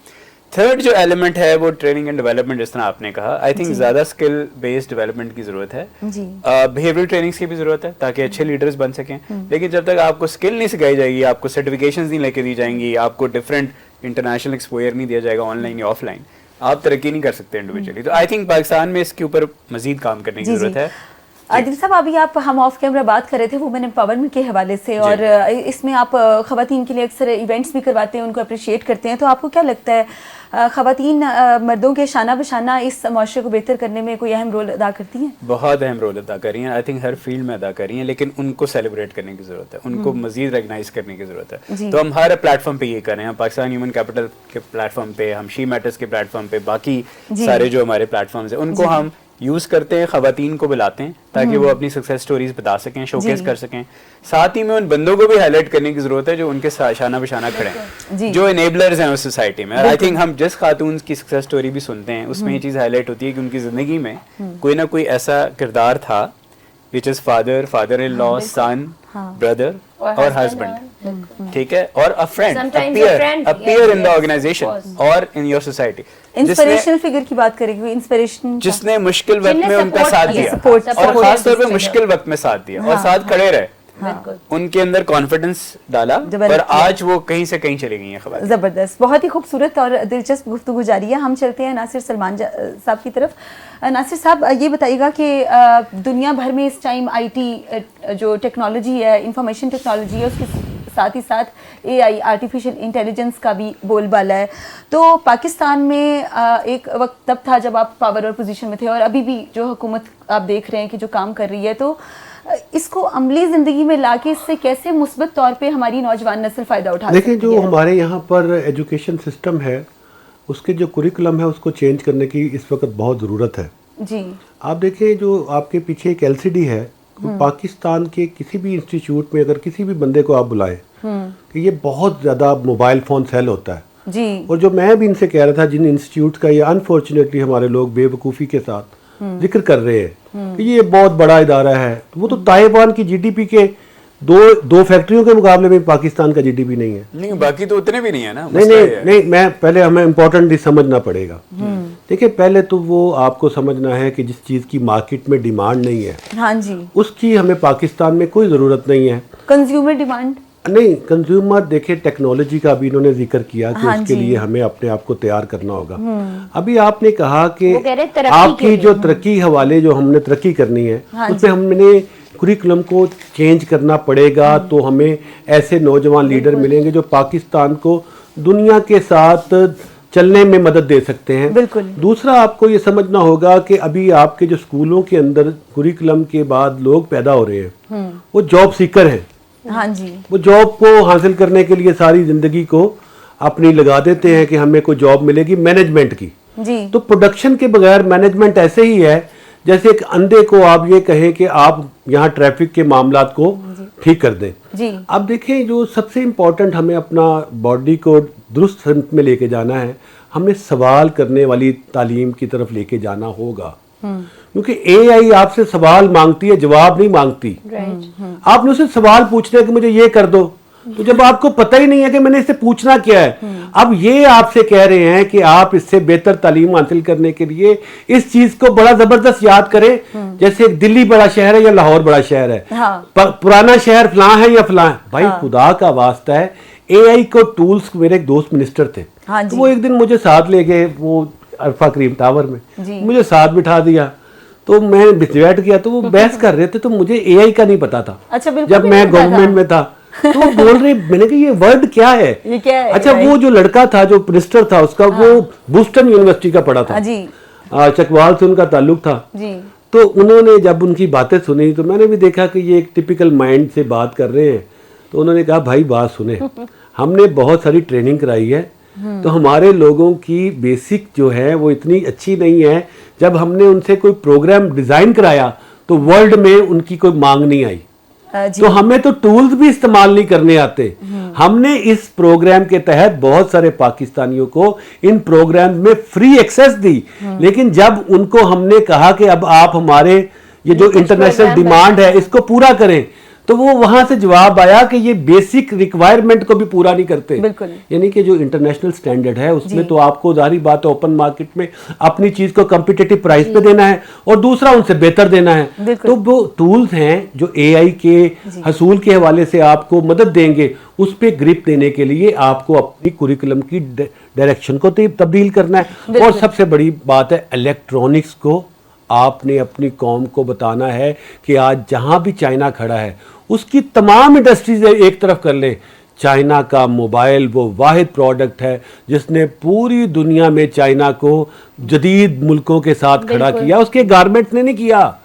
थर्ड जो एलिमेंट है वो ट्रेनिंग एंड डेवलपमेंट, जिस तरह आपने कहा, आई थिंक ज़्यादा स्किल बेस्ड डेवलपमेंट की ज़रूरत है. बिहेवियरल ट्रेनिंग्स की भी ज़रूरत है ताकि अच्छे लीडर्स बन सकें. लेकिन जब तक आपको स्किल नहीं सिखाई जाएगी, आपको सर्टिफिकेशंस नहीं लेके दी जाएंगी, आपको डिफरेंट इंटरनेशनल एक्सपोजर नहीं दिया जाएगा ऑनलाइन या ऑफलाइन, आप तरक्की नहीं कर सकते इंडिविजुअली. तो आई थिंक पाकिस्तान में इसके ऊपर मजीद काम करने की ज़रूरत है. आदिल साहब, अभी आप हम ऑफ कैमरा बात कर रहे थे वुमेन एम्पावरमेंट के हवाले से और इसमें आप ख़वातीन के लिए अक्सर इवेंट्स भी करवाते हैं, उनको अप्रिशिएट करते हैं. तो आपको क्या लगता है ख़वातीन मर्दों के शाना बशाना इस माशरे को बेहतर करने में कोई अहम रोल अदा करती हैं? बहुत अहम रोल अदा कर रही हैं. आई थिंक हर फील्ड में अदा कर रही हैं, लेकिन उनको सेलिब्रेट करने की ज़रूरत है, उनको मजीद रिकग्नाइज करने की ज़रूरत है. तो हम हर प्लेटफॉर्म पे ये कर रहे हैं. पाकिस्तान ह्यूमन कैपिटल के प्लेटफॉर्म पे, हम शी मैटर्स के प्लेटफॉर्म पे, बाकी सारे जो हमारे प्लेटफॉर्म्स हैं उनको हम यूज़ करते हैं, ख़वातीन को बुलाते हैं ताकि वो अपनी सक्सेस स्टोरीज बता सकें, शोकेस कर सकें. साथ ही में उन बंदों को भी हाईलाइट करने की ज़रूरत है जो उनके शाना बशाना खड़े हैं, जो इनेबलर्स हैं उस सोसाइटी में. आई थिंक हम जिस खातून की सक्सेस स्टोरी भी सुनते हैं उसमें ये चीज़ हाईलाइट होती है कि उनकी ज़िंदगी में कोई ना कोई ऐसा किरदार था which is father, father in law, son, brother और हस्बैंड. ठीक है, और a friend appear in the organization और in your society. Inspirational figure की बात करेंगे, इंस्पिरेशन जिसने मुश्किल वक्त में उनका साथ दिया और खास तौर पे मुश्किल वक्त में साथ दिया और साथ खड़े रहे, उनके अंदर कॉन्फिडेंस डाला और आज वो कहीं से कहीं चली गई हैं खबर. जबरदस्त, बहुत ही खूबसूरत और दिलचस्प गुफ्तगू जारी है. हम चलते हैं नासिर सलमान साहब की तरफ. नासिर साहब, ये बताइएगा कि दुनिया भर में इस टाइम IT जो टेक्नोलॉजी है, इंफॉर्मेशन टेक्नोलॉजी है, उसके साथ ही साथ AI आर्टिफिशियल इंटेलिजेंस का भी बोलबाला है. तो पाकिस्तान में एक वक्त तब था जब आप पावर और पोजीशन में थे और अभी भी जो हुकूमत आप देख रहे हैं कि जो काम कर रही है, तो इसको अमली ज़िंदगी में लाके इससे कैसे मुस्बत तौर पे हमारी नौजवान नस्ल फ़ायदा उठा सकती है? देखिए, जो हमारे यहाँ पर एजुकेशन सिस्टम है उसके जो कुरिकुलम है उसको चेंज करने की इस वक्त बहुत ज़रूरत है. जी, आप देखें जो आपके पीछे एक LCD है, पाकिस्तान के किसी भी इंस्टीट्यूट में अगर किसी भी बंदे को आप बुलाएं कि ये बहुत ज़्यादा मोबाइल फ़ोन सेल होता है जी. और जो मैं भी इनसे कह रहा था, जिन इंस्टीट्यूट का ये अनफॉर्चुनेटली हमारे लोग बेवकूफ़ी के साथ जिक्र कर रहे हैं कि ये बहुत बड़ा इदारा है, तो वो तो ताइवान की GDP के दो फैक्ट्रियों के मुकाबले में पाकिस्तान का GDP नहीं है. नहीं, बाकी तो उतने भी नहीं है ना. नहीं, मैं पहले हमें इम्पोर्टेंटली समझना पड़ेगा. देखिए, पहले तो वो आपको समझना है कि जिस चीज़ की मार्केट में डिमांड नहीं है, हाँ जी, उसकी हमें पाकिस्तान में कोई ज़रूरत नहीं है. कंज्यूमर डिमांड नहीं, कंज्यूमर देखिए टेक्नोलॉजी का भी इन्होंने जिक्र किया कि उसके लिए हमें अपने आप को तैयार करना होगा. अभी आपने कहा कि आपकी जो तरक्की हवाले जो हमने तरक्की करनी है उसमें हमने कुरिकुलम को चेंज करना पड़ेगा, तो हमें ऐसे नौजवान लीडर मिलेंगे जो पाकिस्तान को दुनिया के साथ चलने में मदद दे सकते हैं। बिल्कुल। दूसरा, आपको ये समझना होगा कि अभी आपके जो स्कूलों के अंदर कुरिकुलम के बाद लोग पैदा हो रहे हैं, वो जॉब सीकर हैं। हाँ जी। वो जॉब को हासिल करने के लिए सारी जिंदगी को अपनी लगा देते हैं कि हमें कोई जॉब मिलेगी मैनेजमेंट की। जी। तो प्रोडक्शन के बगैर मैनेजमेंट ऐसे ही है जैसे एक अंधे को आप ये कहें कि आप यहाँ ट्रैफिक के मामलात को ठीक कर दें। जी। अब देखें, जो सबसे इम्पोर्टेंट हमें अपना बॉडी को दुरुस्त समत में लेके जाना है, हमें सवाल करने वाली तालीम की तरफ लेके जाना होगा। क्योंकि एआई आपसे सवाल मांगती है, जवाब नहीं मांगती। आपने उसे सवाल पूछना है कि मुझे ये कर दो, तो जब आपको पता ही नहीं है कि मैंने इससे पूछना क्या है, अब ये आपसे कह रहे हैं कि आप इससे बेहतर तालीम हासिल करने के लिए इस चीज को बड़ा जबरदस्त याद करें। जैसे दिल्ली बड़ा शहर है या लाहौर बड़ा शहर है, पुराना शहर फलां है या फलां है। भाई खुदा का वास्ता है, एआई को टूल्स, मेरे एक दोस्त मिनिस्टर थे, तो वो एक दिन मुझे साथ ले गए, वो अल्फा क्रीम टावर में मुझे साथ बिठा दिया, तो मैं बैठ गया, तो वो बहस कर रहे थे, तो मुझे एआई का नहीं पता था। अच्छा, जब मैं गवर्नमेंट में था, तो वो बोल रहे, मैंने कहा ये वर्ड क्या है, ये क्या है? अच्छा, वो जो लड़का था जो मिनिस्टर था उसका, वो बूस्टन यूनिवर्सिटी का पढ़ा था जी। चकवाल से उनका ताल्लुक था जी। तो उन्होंने जब उनकी बातें सुनी, तो मैंने भी देखा कि ये एक टिपिकल माइंड से बात कर रहे हैं। तो उन्होंने कहा, भाई बात सुने, हमने बहुत सारी ट्रेनिंग कराई है, तो हमारे लोगों की बेसिक जो है वो इतनी अच्छी नहीं है। जब हमने उनसे कोई प्रोग्राम डिजाइन कराया तो वर्ल्ड में उनकी कोई मांग नहीं आई। तो हमें तो टूल्स भी इस्तेमाल नहीं करने आते। हमने इस प्रोग्राम के तहत बहुत सारे पाकिस्तानियों को इन प्रोग्राम में फ्री एक्सेस दी, लेकिन जब उनको हमने कहा कि अब आप हमारे ये जो इंटरनेशनल डिमांड है इसको पूरा करें, तो वो वहां से जवाब आया कि ये बेसिक रिक्वायरमेंट को भी पूरा नहीं करते। यानी कि जो इंटरनेशनल स्टैंडर्ड है उसमें तो आपको जाहिर बात है ओपन मार्केट में अपनी चीज को कॉम्पिटिटिव प्राइस पे देना है और दूसरा उनसे बेहतर देना है। तो वो टूल्स हैं जो एआई के हसूल के हवाले से आपको मदद देंगे, उस पे ग्रिप देने के लिए आपको अपनी कुरिकुलम की डायरेक्शन को तब्दील करना है। और सबसे बड़ी बात है, इलेक्ट्रॉनिक्स को आपने अपनी कौम को बताना है कि आज जहां भी चाइना खड़ा है उसकी तमाम इंडस्ट्रीज एक तरफ कर ले। चाइना का मोबाइल वो वाहिद प्रोडक्ट है जिसने पूरी दुनिया में चाइना को जदीद मुल्कों के साथ खड़ा किया। उसके गारमेंट्स ने नहीं किया,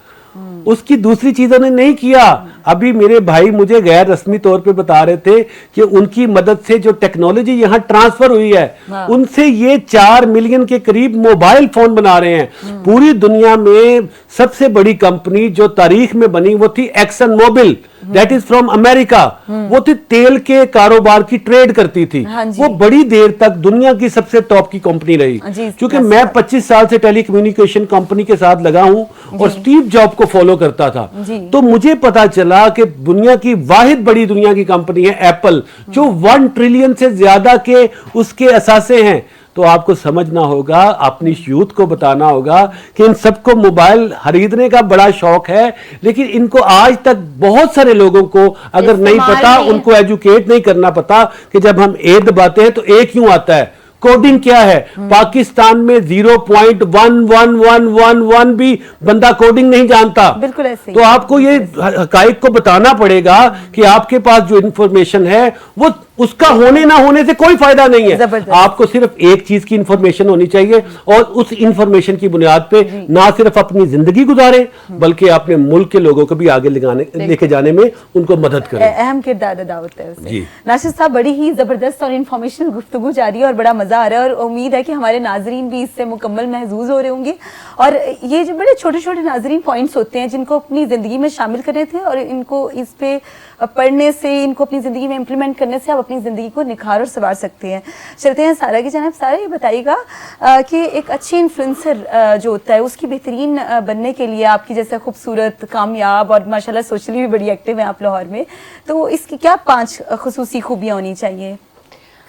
उसकी दूसरी चीजों ने नहीं किया। अभी मेरे भाई मुझे गैर रस्मी तौर पे बता रहे थे कि उनकी मदद से जो टेक्नोलॉजी यहाँ ट्रांसफर हुई है उनसे ये 4 मिलियन के करीब मोबाइल फोन बना रहे हैं। पूरी दुनिया में सबसे बड़ी कंपनी जो तारीख में बनी वो थी Exxon Mobil, that is from America. वो थी तेल के कारोबार की ट्रेड करती थी। वो बड़ी देर तक दुनिया की सबसे टॉप की कंपनी रही। क्योंकि मैं 25 साल से टेलीकम्युनिकेशन कंपनी के साथ लगा हूं और स्टीव जॉब को फॉलो करता था, तो मुझे पता चला कि दुनिया की वाहिद बड़ी दुनिया की कंपनी है एप्पल, जो 1 ट्रिलियन से ज्यादा के उसके असासे हैं। तो आपको समझना होगा, अपनी यूथ को बताना होगा कि इन सबको मोबाइल खरीदने का बड़ा शौक है, लेकिन इनको आज तक बहुत सारे लोगों को अगर नहीं पता, उनको एजुकेट नहीं करना पता कि जब हम ए दबाते हैं तो ए क्यों आता है, कोडिंग क्या है। पाकिस्तान में 0.11111 भी बंदा कोडिंग नहीं जानता। बिल्कुल ऐसे। तो आपको ये हकाइक को बताना पड़ेगा कि आपके पास जो इंफॉर्मेशन है वो उसका होने ना होने से कोई फायदा नहीं है। आपको सिर्फ एक चीज की इंफॉर्मेशन होनी चाहिए और उस इंफॉर्मेशन की बुनियाद पे ना सिर्फ अपनी जिंदगी गुजारे बल्कि अपने मुल्क के लोगों को भी आगे लेके जाने में उनको मदद करें। अहम किरदार अदा होता है उससे। नासिर साहब, बड़ी ही जबरदस्त और इन्फॉर्मेशनल गुफ्तगू जारी है और बड़ा मजा आ रहा है और उम्मीद है कि हमारे नाजरीन भी इससे मुकम्मल महजूज हो रहे होंगे। और ये जो बड़े छोटे छोटे नाजरीन पॉइंट्स होते हैं जिनको अपनी जिंदगी में शामिल करने थे और इनको इस पे पढ़ने से, इनको अपनी जिंदगी में इम्प्लीमेंट करने से आप अपनी जिंदगी को निखार और संवार सकते हैं। चलते हैं सारा की जानिब। सारा ये बताइएगा कि एक अच्छी इन्फ्लुएंसर जो होता है उसकी बेहतरीन बनने के लिए आपकी जैसे खूबसूरत, कामयाब और माशाल्लाह सोशली भी बड़ी एक्टिव है आप लाहौर में, तो इसकी क्या 5 खुसूसी खूबियां होनी चाहिए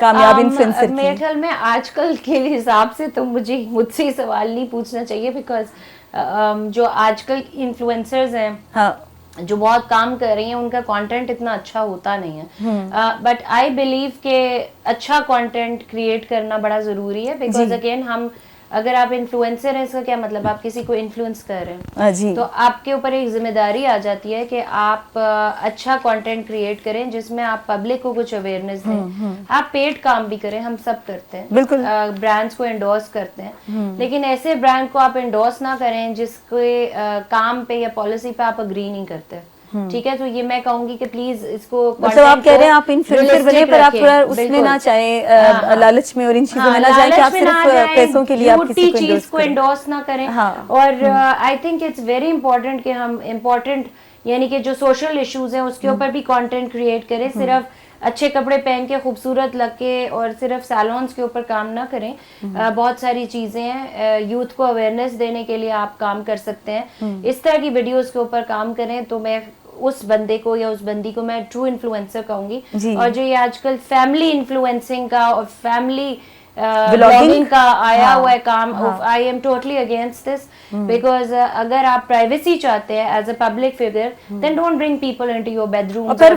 कामयाब इन्फ्लुएंसर की? मेरे ख्याल में आजकल के हिसाब से तो मुझसे ही सवाल नहीं पूछना चाहिए, बिकॉज जो आजकल इन्फ्लुएंसर्स हैं जो बहुत काम कर रही हैं उनका कंटेंट इतना अच्छा होता नहीं है। बट आई बिलीव के अच्छा कंटेंट क्रिएट करना बड़ा ज़रूरी है, बिकॉज अगेन हम اگر آپ انفلوئنسر ہیں اس کا کیا مطلب آپ کسی کو انفلوئنس کر رہے ہیں جی تو آپ کے اوپر ایک ذمہ داری آ جاتی ہے کہ آپ اچھا کانٹینٹ کریٹ کریں جس میں آپ پبلک کو کچھ اویئرنیس دیں. آپ پیڈ کام بھی کریں, ہم سب کرتے ہیں, بالکل برانڈس کو انڈورس کرتے ہیں, لیکن ایسے برانڈ کو آپ انڈورس نہ کریں جس کے کام پہ یا پالیسی پہ آپ اگری نہیں کرتے. ٹھیک ہے, تو یہ میں کہوں گی کہ پلیز اس کو مطلب آپ کہہ رہے ہیں آپ انفلوئنسر بنے پر آپ تھوڑا اس میں نہ چاہیں, لالچ میں اور ان چیزوں میں نہ جائیں کہ آپ صرف پیسوں کے لیے آپ کسی چیز کو انڈورس نہ کریں. اور I think it's very important کہ ہم امپورٹنٹ یعنی کہ جو سوشل ایشوز ہیں اس کے اوپر بھی کانٹینٹ کریٹ کریں, صرف اچھے کپڑے پہن کے خوبصورت لگ کے اور صرف سیلونز کے اوپر کام نہ کریں. بہت ساری چیزیں ہیں, یوتھ کو اویئرنیس دینے کے لیے آپ کام کر سکتے ہیں, اس طرح کی ویڈیوز کے اوپر کام کریں. تو میں اس بندے کو یا اس بندی کو میں ٹرو انفلوئنسر کہوں گی. اور جو یہ آج کل فیملی انفلوئنسنگ کا اور فیملی بلاگنگ کا آیا ہوا ہے کام, I am totally against this, because اگر آپ پرائیویسی چاہتے ہیں as a public figure then don't bring people into your bedroom. پر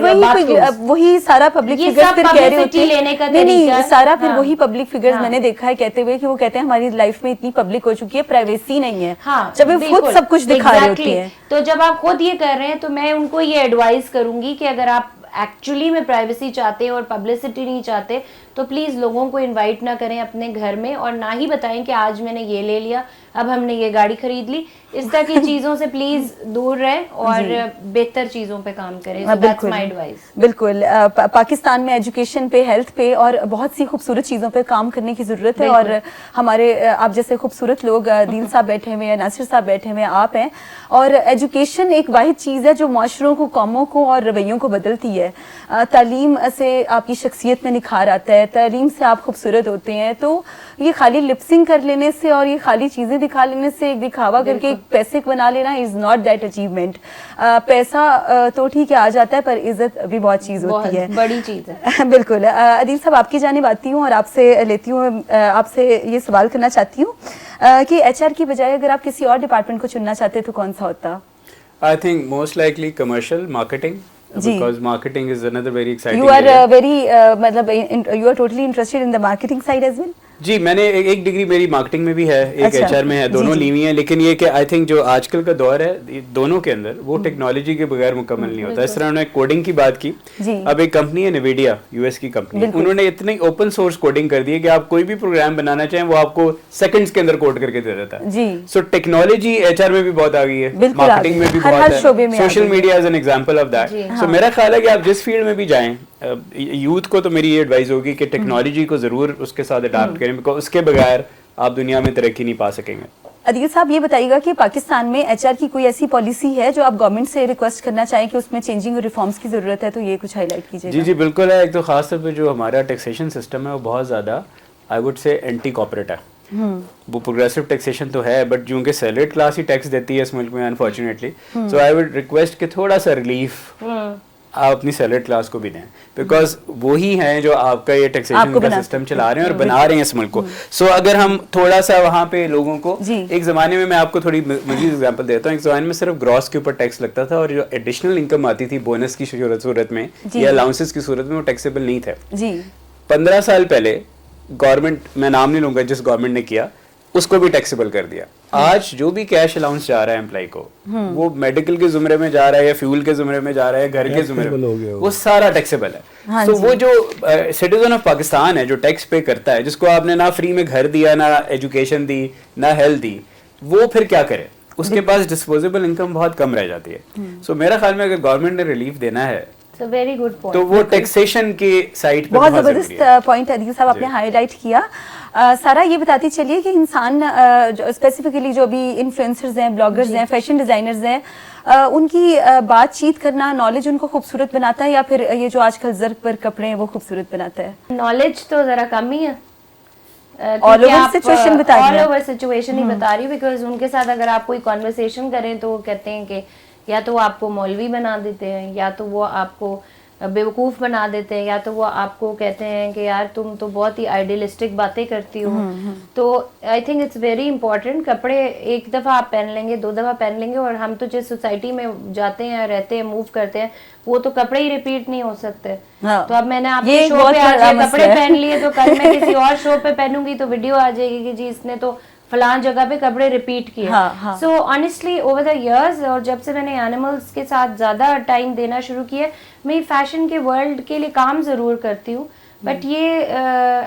وہی سارا پبلک فگرز پھر کہہ رہے ہوتے ہیں, نہیں سارا پھر وہی پبلک فگرز میں نے دیکھا ہے کہتے ہوئے کہ وہ کہتے ہیں ہماری لائف میں اتنی پبلک ہو چکی ہے, پرائیویسی نہیں ہے, جب وہ خود سب کچھ دکھا رہے ہوتے ہیں. تو جب آپ خود یہ کر رہے ہیں تو میں ان کو یہ ایڈوائز کروں گی کہ اگر آپ ایکچولی میں پرائیویسی چاہتے اور پبلسٹی نہیں چاہتے تو پلیز لوگوں کو انوائٹ نہ کریں اپنے گھر میں, اور نہ ہی بتائیں کہ آج میں نے یہ لے لیا, اب ہم نے یہ گاڑی خرید لی. اس طرح کی چیزوں سے پلیز دور رہیں اور بہتر چیزوں پہ کام کریں. That's my advice. بالکل, پاکستان میں ایجوکیشن پہ, ہیلتھ پہ اور بہت سی خوبصورت چیزوں پہ کام کرنے کی ضرورت ہے. اور ہمارے آپ جیسے خوبصورت لوگ, عدیل صاحب بیٹھے ہوئے ہیں, ناصر صاحب بیٹھے ہوئے ہیں, آپ ہیں, اور ایجوکیشن ایک واحد چیز ہے جو معاشروں کو, قوموں کو اور رویوں کو بدلتی ہے. تعلیم سے آپ کی شخصیت میں نکھار آتا ہے, تعلیم سے آپ خوبصورت ہوتے ہیں. تو یہ خالی لپسنگ کر لینے سے اور یہ خالی چیزیں دکھا لینے سے, ایک دکھاوا کر کے ایک پیسے بنا لینا از ناٹ دیٹ اچیومنٹ. پیسہ تو ٹھیک ہے آ جاتا ہے, پر عزت بھی بہت چیز ہوتی ہے, بڑی چیز ہے. بالکل. عدیل صاحب آپ کی جانب آتی ہوں اور آپ سے لیتی ہوں, آپ سے یہ سوال کرنا چاہتی ہوں کہ ایچ آر کی بجائے اگر آپ کسی اور ڈپارٹمنٹ کو چننا چاہتے تو کون سا ہوتا؟ I think most likely commercial marketing. Because marketing is another very exciting You are area. very matlab you are totally interested in the marketing side as well. جی میں نے ایک ڈگری میری مارکیٹنگ میں بھی ہے, ایک ایچ آر میں ہے, دونوں لی ہوئی ہیں. لیکن یہ کہ آئی تھنک جو آج کل کا دور ہے دونوں کے اندر وہ ٹیکنالوجی کے بغیر مکمل نہیں ہوتا. اس طرح انہوں نے کوڈنگ کی بات کی. اب ایک کمپنی ہے نیویڈیا, یو ایس کی کمپنی, انہوں نے اتنی اوپن سورس کوڈنگ کر دی ہے کہ آپ کوئی بھی پروگرام بنانا چاہیں وہ آپ کو سیکنڈز کے اندر کوڈ کر کے دے دیتا ہے. سو ٹیکنالوجی ایچ آر میں بھی بہت آ گئی ہے, مارکیٹنگ میں بھی بہت ہے, social media is an example of that. So میرا خیال ہے کہ آپ جس فیلڈ میں بھی جائیں, یوتھ کو تو میری یہ ایڈوائز ہوگی کہ ٹیکنالوجی کو ضرور اس کے ساتھ اڈاپٹ کریں, بیکاز اس کے بغیر آپ دنیا میں ترقی نہیں پا سکیں گے. عدیل صاحب یہ بتائیے گا کہ پاکستان میں ایچ آر کی کوئی ایسی پالیسی ہے جو آپ گورنمنٹ سے ریکویسٹ کرنا چاہیں کہ اس میں چینجنگ اور ریفارمس کی ضرورت ہے, تو یہ کچھ ہائی لائٹ کیجیے. جی بالکل ہے. ایک تو خاص طور پہ جو ہمارا ٹیکسیشن سسٹم ہے وہ بہت زیادہ I would say anti corporate ہے. وہ پروگریسو ٹیکسیشن تو ہے بٹ چونکہ سیلریڈ کلاس ہی ٹیکس دیتی ہے اس ملک میں unfortunately, so I would request کہ تھوڑا سا ریلیف آپ اپنی سیلریڈ کلاس کو بھی دیں, بیکاز وہی ہیں جو آپ کا یہ ٹیکسیشن کا سسٹم چلا رہے ہیں اور بنا رہے ہیں اس ملک کو. سو اگر ہم تھوڑا سا وہاں پہ لوگوں کو, ایک زمانے میں آپ کو تھوڑی مزید ایگزامپل دیتا ہوں, ایک زمانے میں صرف گراس کے اوپر ٹیکس لگتا تھا اور جو ایڈیشنل انکم آتی تھی بونس کی صورت میں یا الاؤنسز کی صورت میں وہ ٹیکسیبل نہیں تھے. 15 سال پہلے گورنمنٹ, میں نام نہیں لوں گا جس گورنمنٹ نے کیا, اس کو بھی ٹیکسیبل کر دیا. آج جو بھی کیش الاؤنس جا رہا ہے امپلائی کو, وہ میڈیکل کے زمرے میں جا رہا ہے یا فیول کے زمرے میں جا رہا ہے, گھر کے زمرے میں, وہ سارا ٹیکسیبل ہے. تو وہ جو سٹیزن آف پاکستان ہے جو ٹیکس پے کرتا ہے, جس کو آپ نے نہ فری میں گھر دیا, نہ ایجوکیشن دی, نہ ہیلتھ دی, وہ پھر کیا کرے؟ اس کے پاس ڈسپوزیبل انکم بہت کم رہ جاتی ہے. سو میرا خیال میں اگر گورنمنٹ نے ریلیف دینا ہے ویری گڈ پوائنٹ, تو وہ ٹیکسیشن کی سائٹ پہ بہت زبردست پوائنٹ عدیل صاحب آپ نے ہائی لائٹ کیا. سارا یہ بتاتی چلیے کہ انسان اسپیسیفکلی جو بھی انفلوئنسرز ہیں, بلاگرز ہیں, فیشن ڈیزائنرز ہیں, ان کی بات چیت کرنا, نالج ان کو خوبصورت بناتا ہے یا پھر یہ جو آج کل زرق پر کپڑے ہیں وہ خوبصورت بناتا ہے؟ نالج تو ذرا کم ہی ہے, آل اوور سچویشن بتا رہی ہیں, آل اوور سچویشن ہی بتا رہی ہوں, بیکاز ان کے ساتھ اگر آپ کوئی کانورسیشن کریں تو وہ کہتے ہیں کہ یا تو وہ آپ کو مولوی بنا دیتے ہیں, یا تو وہ آپ کو بیوقوف بنا دیتے ہیں, یا تو وہ آپ کو کہتے ہیں کہ یار تم تو بہت ہی آئیڈیلسٹک باتیں کرتی ہو. تو I think it's very important. کپڑے ایک دفعہ آپ پہن لیں گے, 2 دفعہ پہن لیں گے, اور ہم تو جس سوسائٹی میں جاتے ہیں, رہتے ہیں, موو کرتے ہیں, وہ تو کپڑے ہی ریپیٹ نہیں ہو سکتے. تو اب میں نے آپ کے شو پہ آج کپڑے پہن لیے تو کل میں کسی اور شو پہ پہنوں گی تو ویڈیو آ جائے گی کہ جی اس نے تو फलां जगह पे कपड़े रिपीट किए. हाँ. So honestly over the years, और जब से मैंने एनिमल्स के साथ ज़्यादा टाइम देना शुरू किया, मैं फैशन के वर्ल्ड के लिए काम ज़रूर करती हूँ, बट ये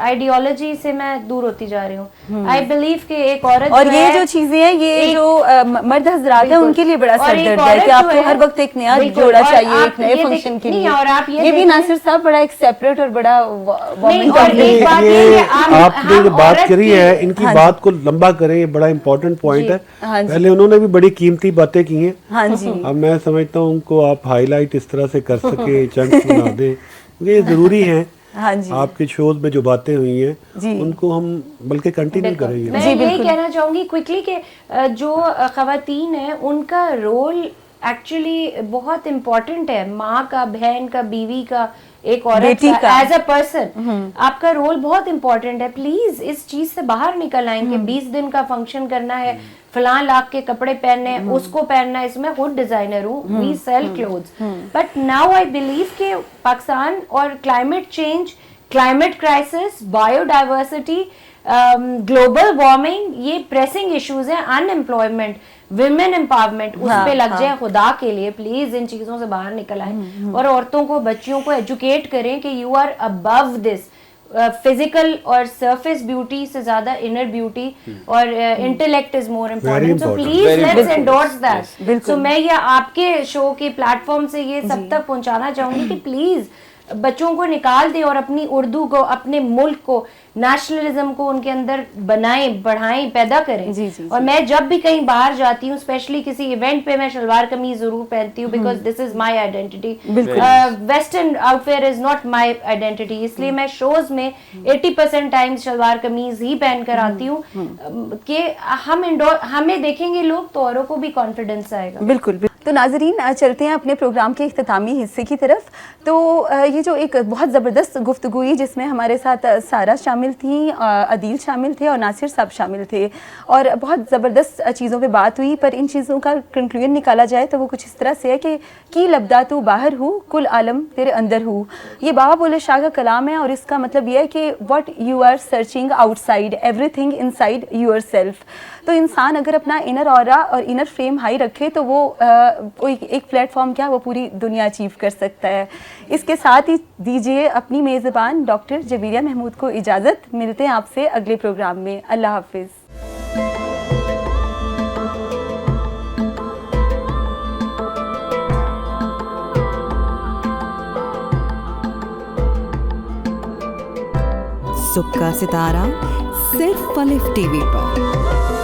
आइडियोलॉजी से मैं दूर होती जा रही हूँ. आई बिलीव कि एक औरत और जो ये है, जो चीजें हैं, ये जो मर्द हजरात हैं, बिल्कुल. उनके लिए बड़ा और एक सरदर्द है औरत कि जो आपको है, हर वक्त एक नया बिल्कुल. जोड़ा और चाहिए आप एक नए ये फंक्शन के नहीं, लिए. और आप ये ये भी देखें- नासिर साहब बड़ा एक सेपरेट और बड़ा नहीं, woman और का एक बात ये ये कि आपने जो हम बात औरत करी की- है, इनकी हाँ जी. बात को लंबा करें, ये बड़ा इंपॉर्टेंट पॉइंट है. हाँ जी. पहले उन्होंने भी बड़ी कीमती बातें की हैं. हाँ जी. अब मैं समझता हूँ उनको आप हाईलाइट इस तरह से कर सके, चंक्स बना दें, क्योंकि ये ज़रूरी है. हाँ जी. आपके शोज में जो बातें हुई हैं जी. उनको हम बल्कि कंटिन्यू बिल्कुल. करेंगे. मैं जी, यही बिल्कुल. कहना चाहूंगी क्विकली कि जो खवातीन है, उनका रोल एक्चुअली बहुत इम्पोर्टेंट है. माँ का, बहन का, बीवी का, एक औरत बेटी का, का. एज अ पर्सन आपका रोल बहुत इम्पोर्टेंट है. प्लीज इस चीज से बाहर निकल आएं कि 20 दिन का फंक्शन करना है, फलां लाख के कपड़े पहनने हैं, उसको पहनना है. इसमें खुद डिजाइनर हूँ, we sell clothes, but now I believe कि पाकिस्तान और climate change, climate crisis, biodiversity, global warming, ये प्रेसिंग इश्यूज हैं. अनएम्प्लॉयमेंट, विमेन एम्पावरमेंट, उस पे लग जाए. खुदा के लिए प्लीज इन चीजों से बाहर निकल आए और औरतों को, बच्चियों को एजुकेट करें कि you are above this. Physical और सरफेस ब्यूटी से ज्यादा इनर ब्यूटी और intellect is more important. So important. Please Very let's important. Endorse that. बिल्कुल. सो मैं ये आपके शो के प्लेटफॉर्म से ये सब तक पहुंचाना चाहूंगी कि प्लीज बच्चों को निकाल दें और अपनी उर्दू को, अपने मुल्क को, नेशनलिज्म को उनके अंदर बनाएं, बढ़ाएं, पैदा करें. जी, जी, और मैं जब भी कहीं बाहर जाती हूँ, स्पेशली किसी इवेंट पे, मैं शलवार कमीज जरूर पहनती हूँ, because this is my identity. बिल्कुल. Western outfit is not my identity. इसलिए मैं शोज में 80% टाइम्स शलवार कमीज ही पहन कर आती हूँ कि हमें देखेंगे लोग तो औरों को भी कॉन्फिडेंस आएगा. बिल्कुल. तो नाजरीन, चलते हैं अपने प्रोग्राम के इख्तितामी हिस्से की तरफ. तो ये जो एक बहुत ज़बरदस्त गुफ्तगू हुई, जिसमें हमारे साथ सारा शामिल थी, अदील शामिल थे और नासिर साहब शामिल थे, और बहुत ज़बरदस्त चीज़ों पे बात हुई. पर इन चीज़ों का कंक्लूजन निकाला जाए तो वो कुछ इस तरह से है कि की लब्दा तू बाहर हूँ, कुल आलम तेरे अंदर हूँ. ये बाबा बुल्ले शाह का कलाम है, और इसका मतलब ये है कि what you are searching outside, everything inside yourself. तो इंसान अगर अपना इनर ऑरा और इनर फ्रेम हाई रखे तो वो कोई एक प्लेटफॉर्म क्या, वो पूरी दुनिया अचीव कर सकता है. इसके साथ ही दीजिए अपनी मेज़बान डॉक्टर जबीरिया महमूद को इजाज़त. मिलते हैं आपसे अगले प्रोग्राम में. अल्लाह हाफिज़. सुबह का सितारा सिर्फ पलिफ टीवी पर.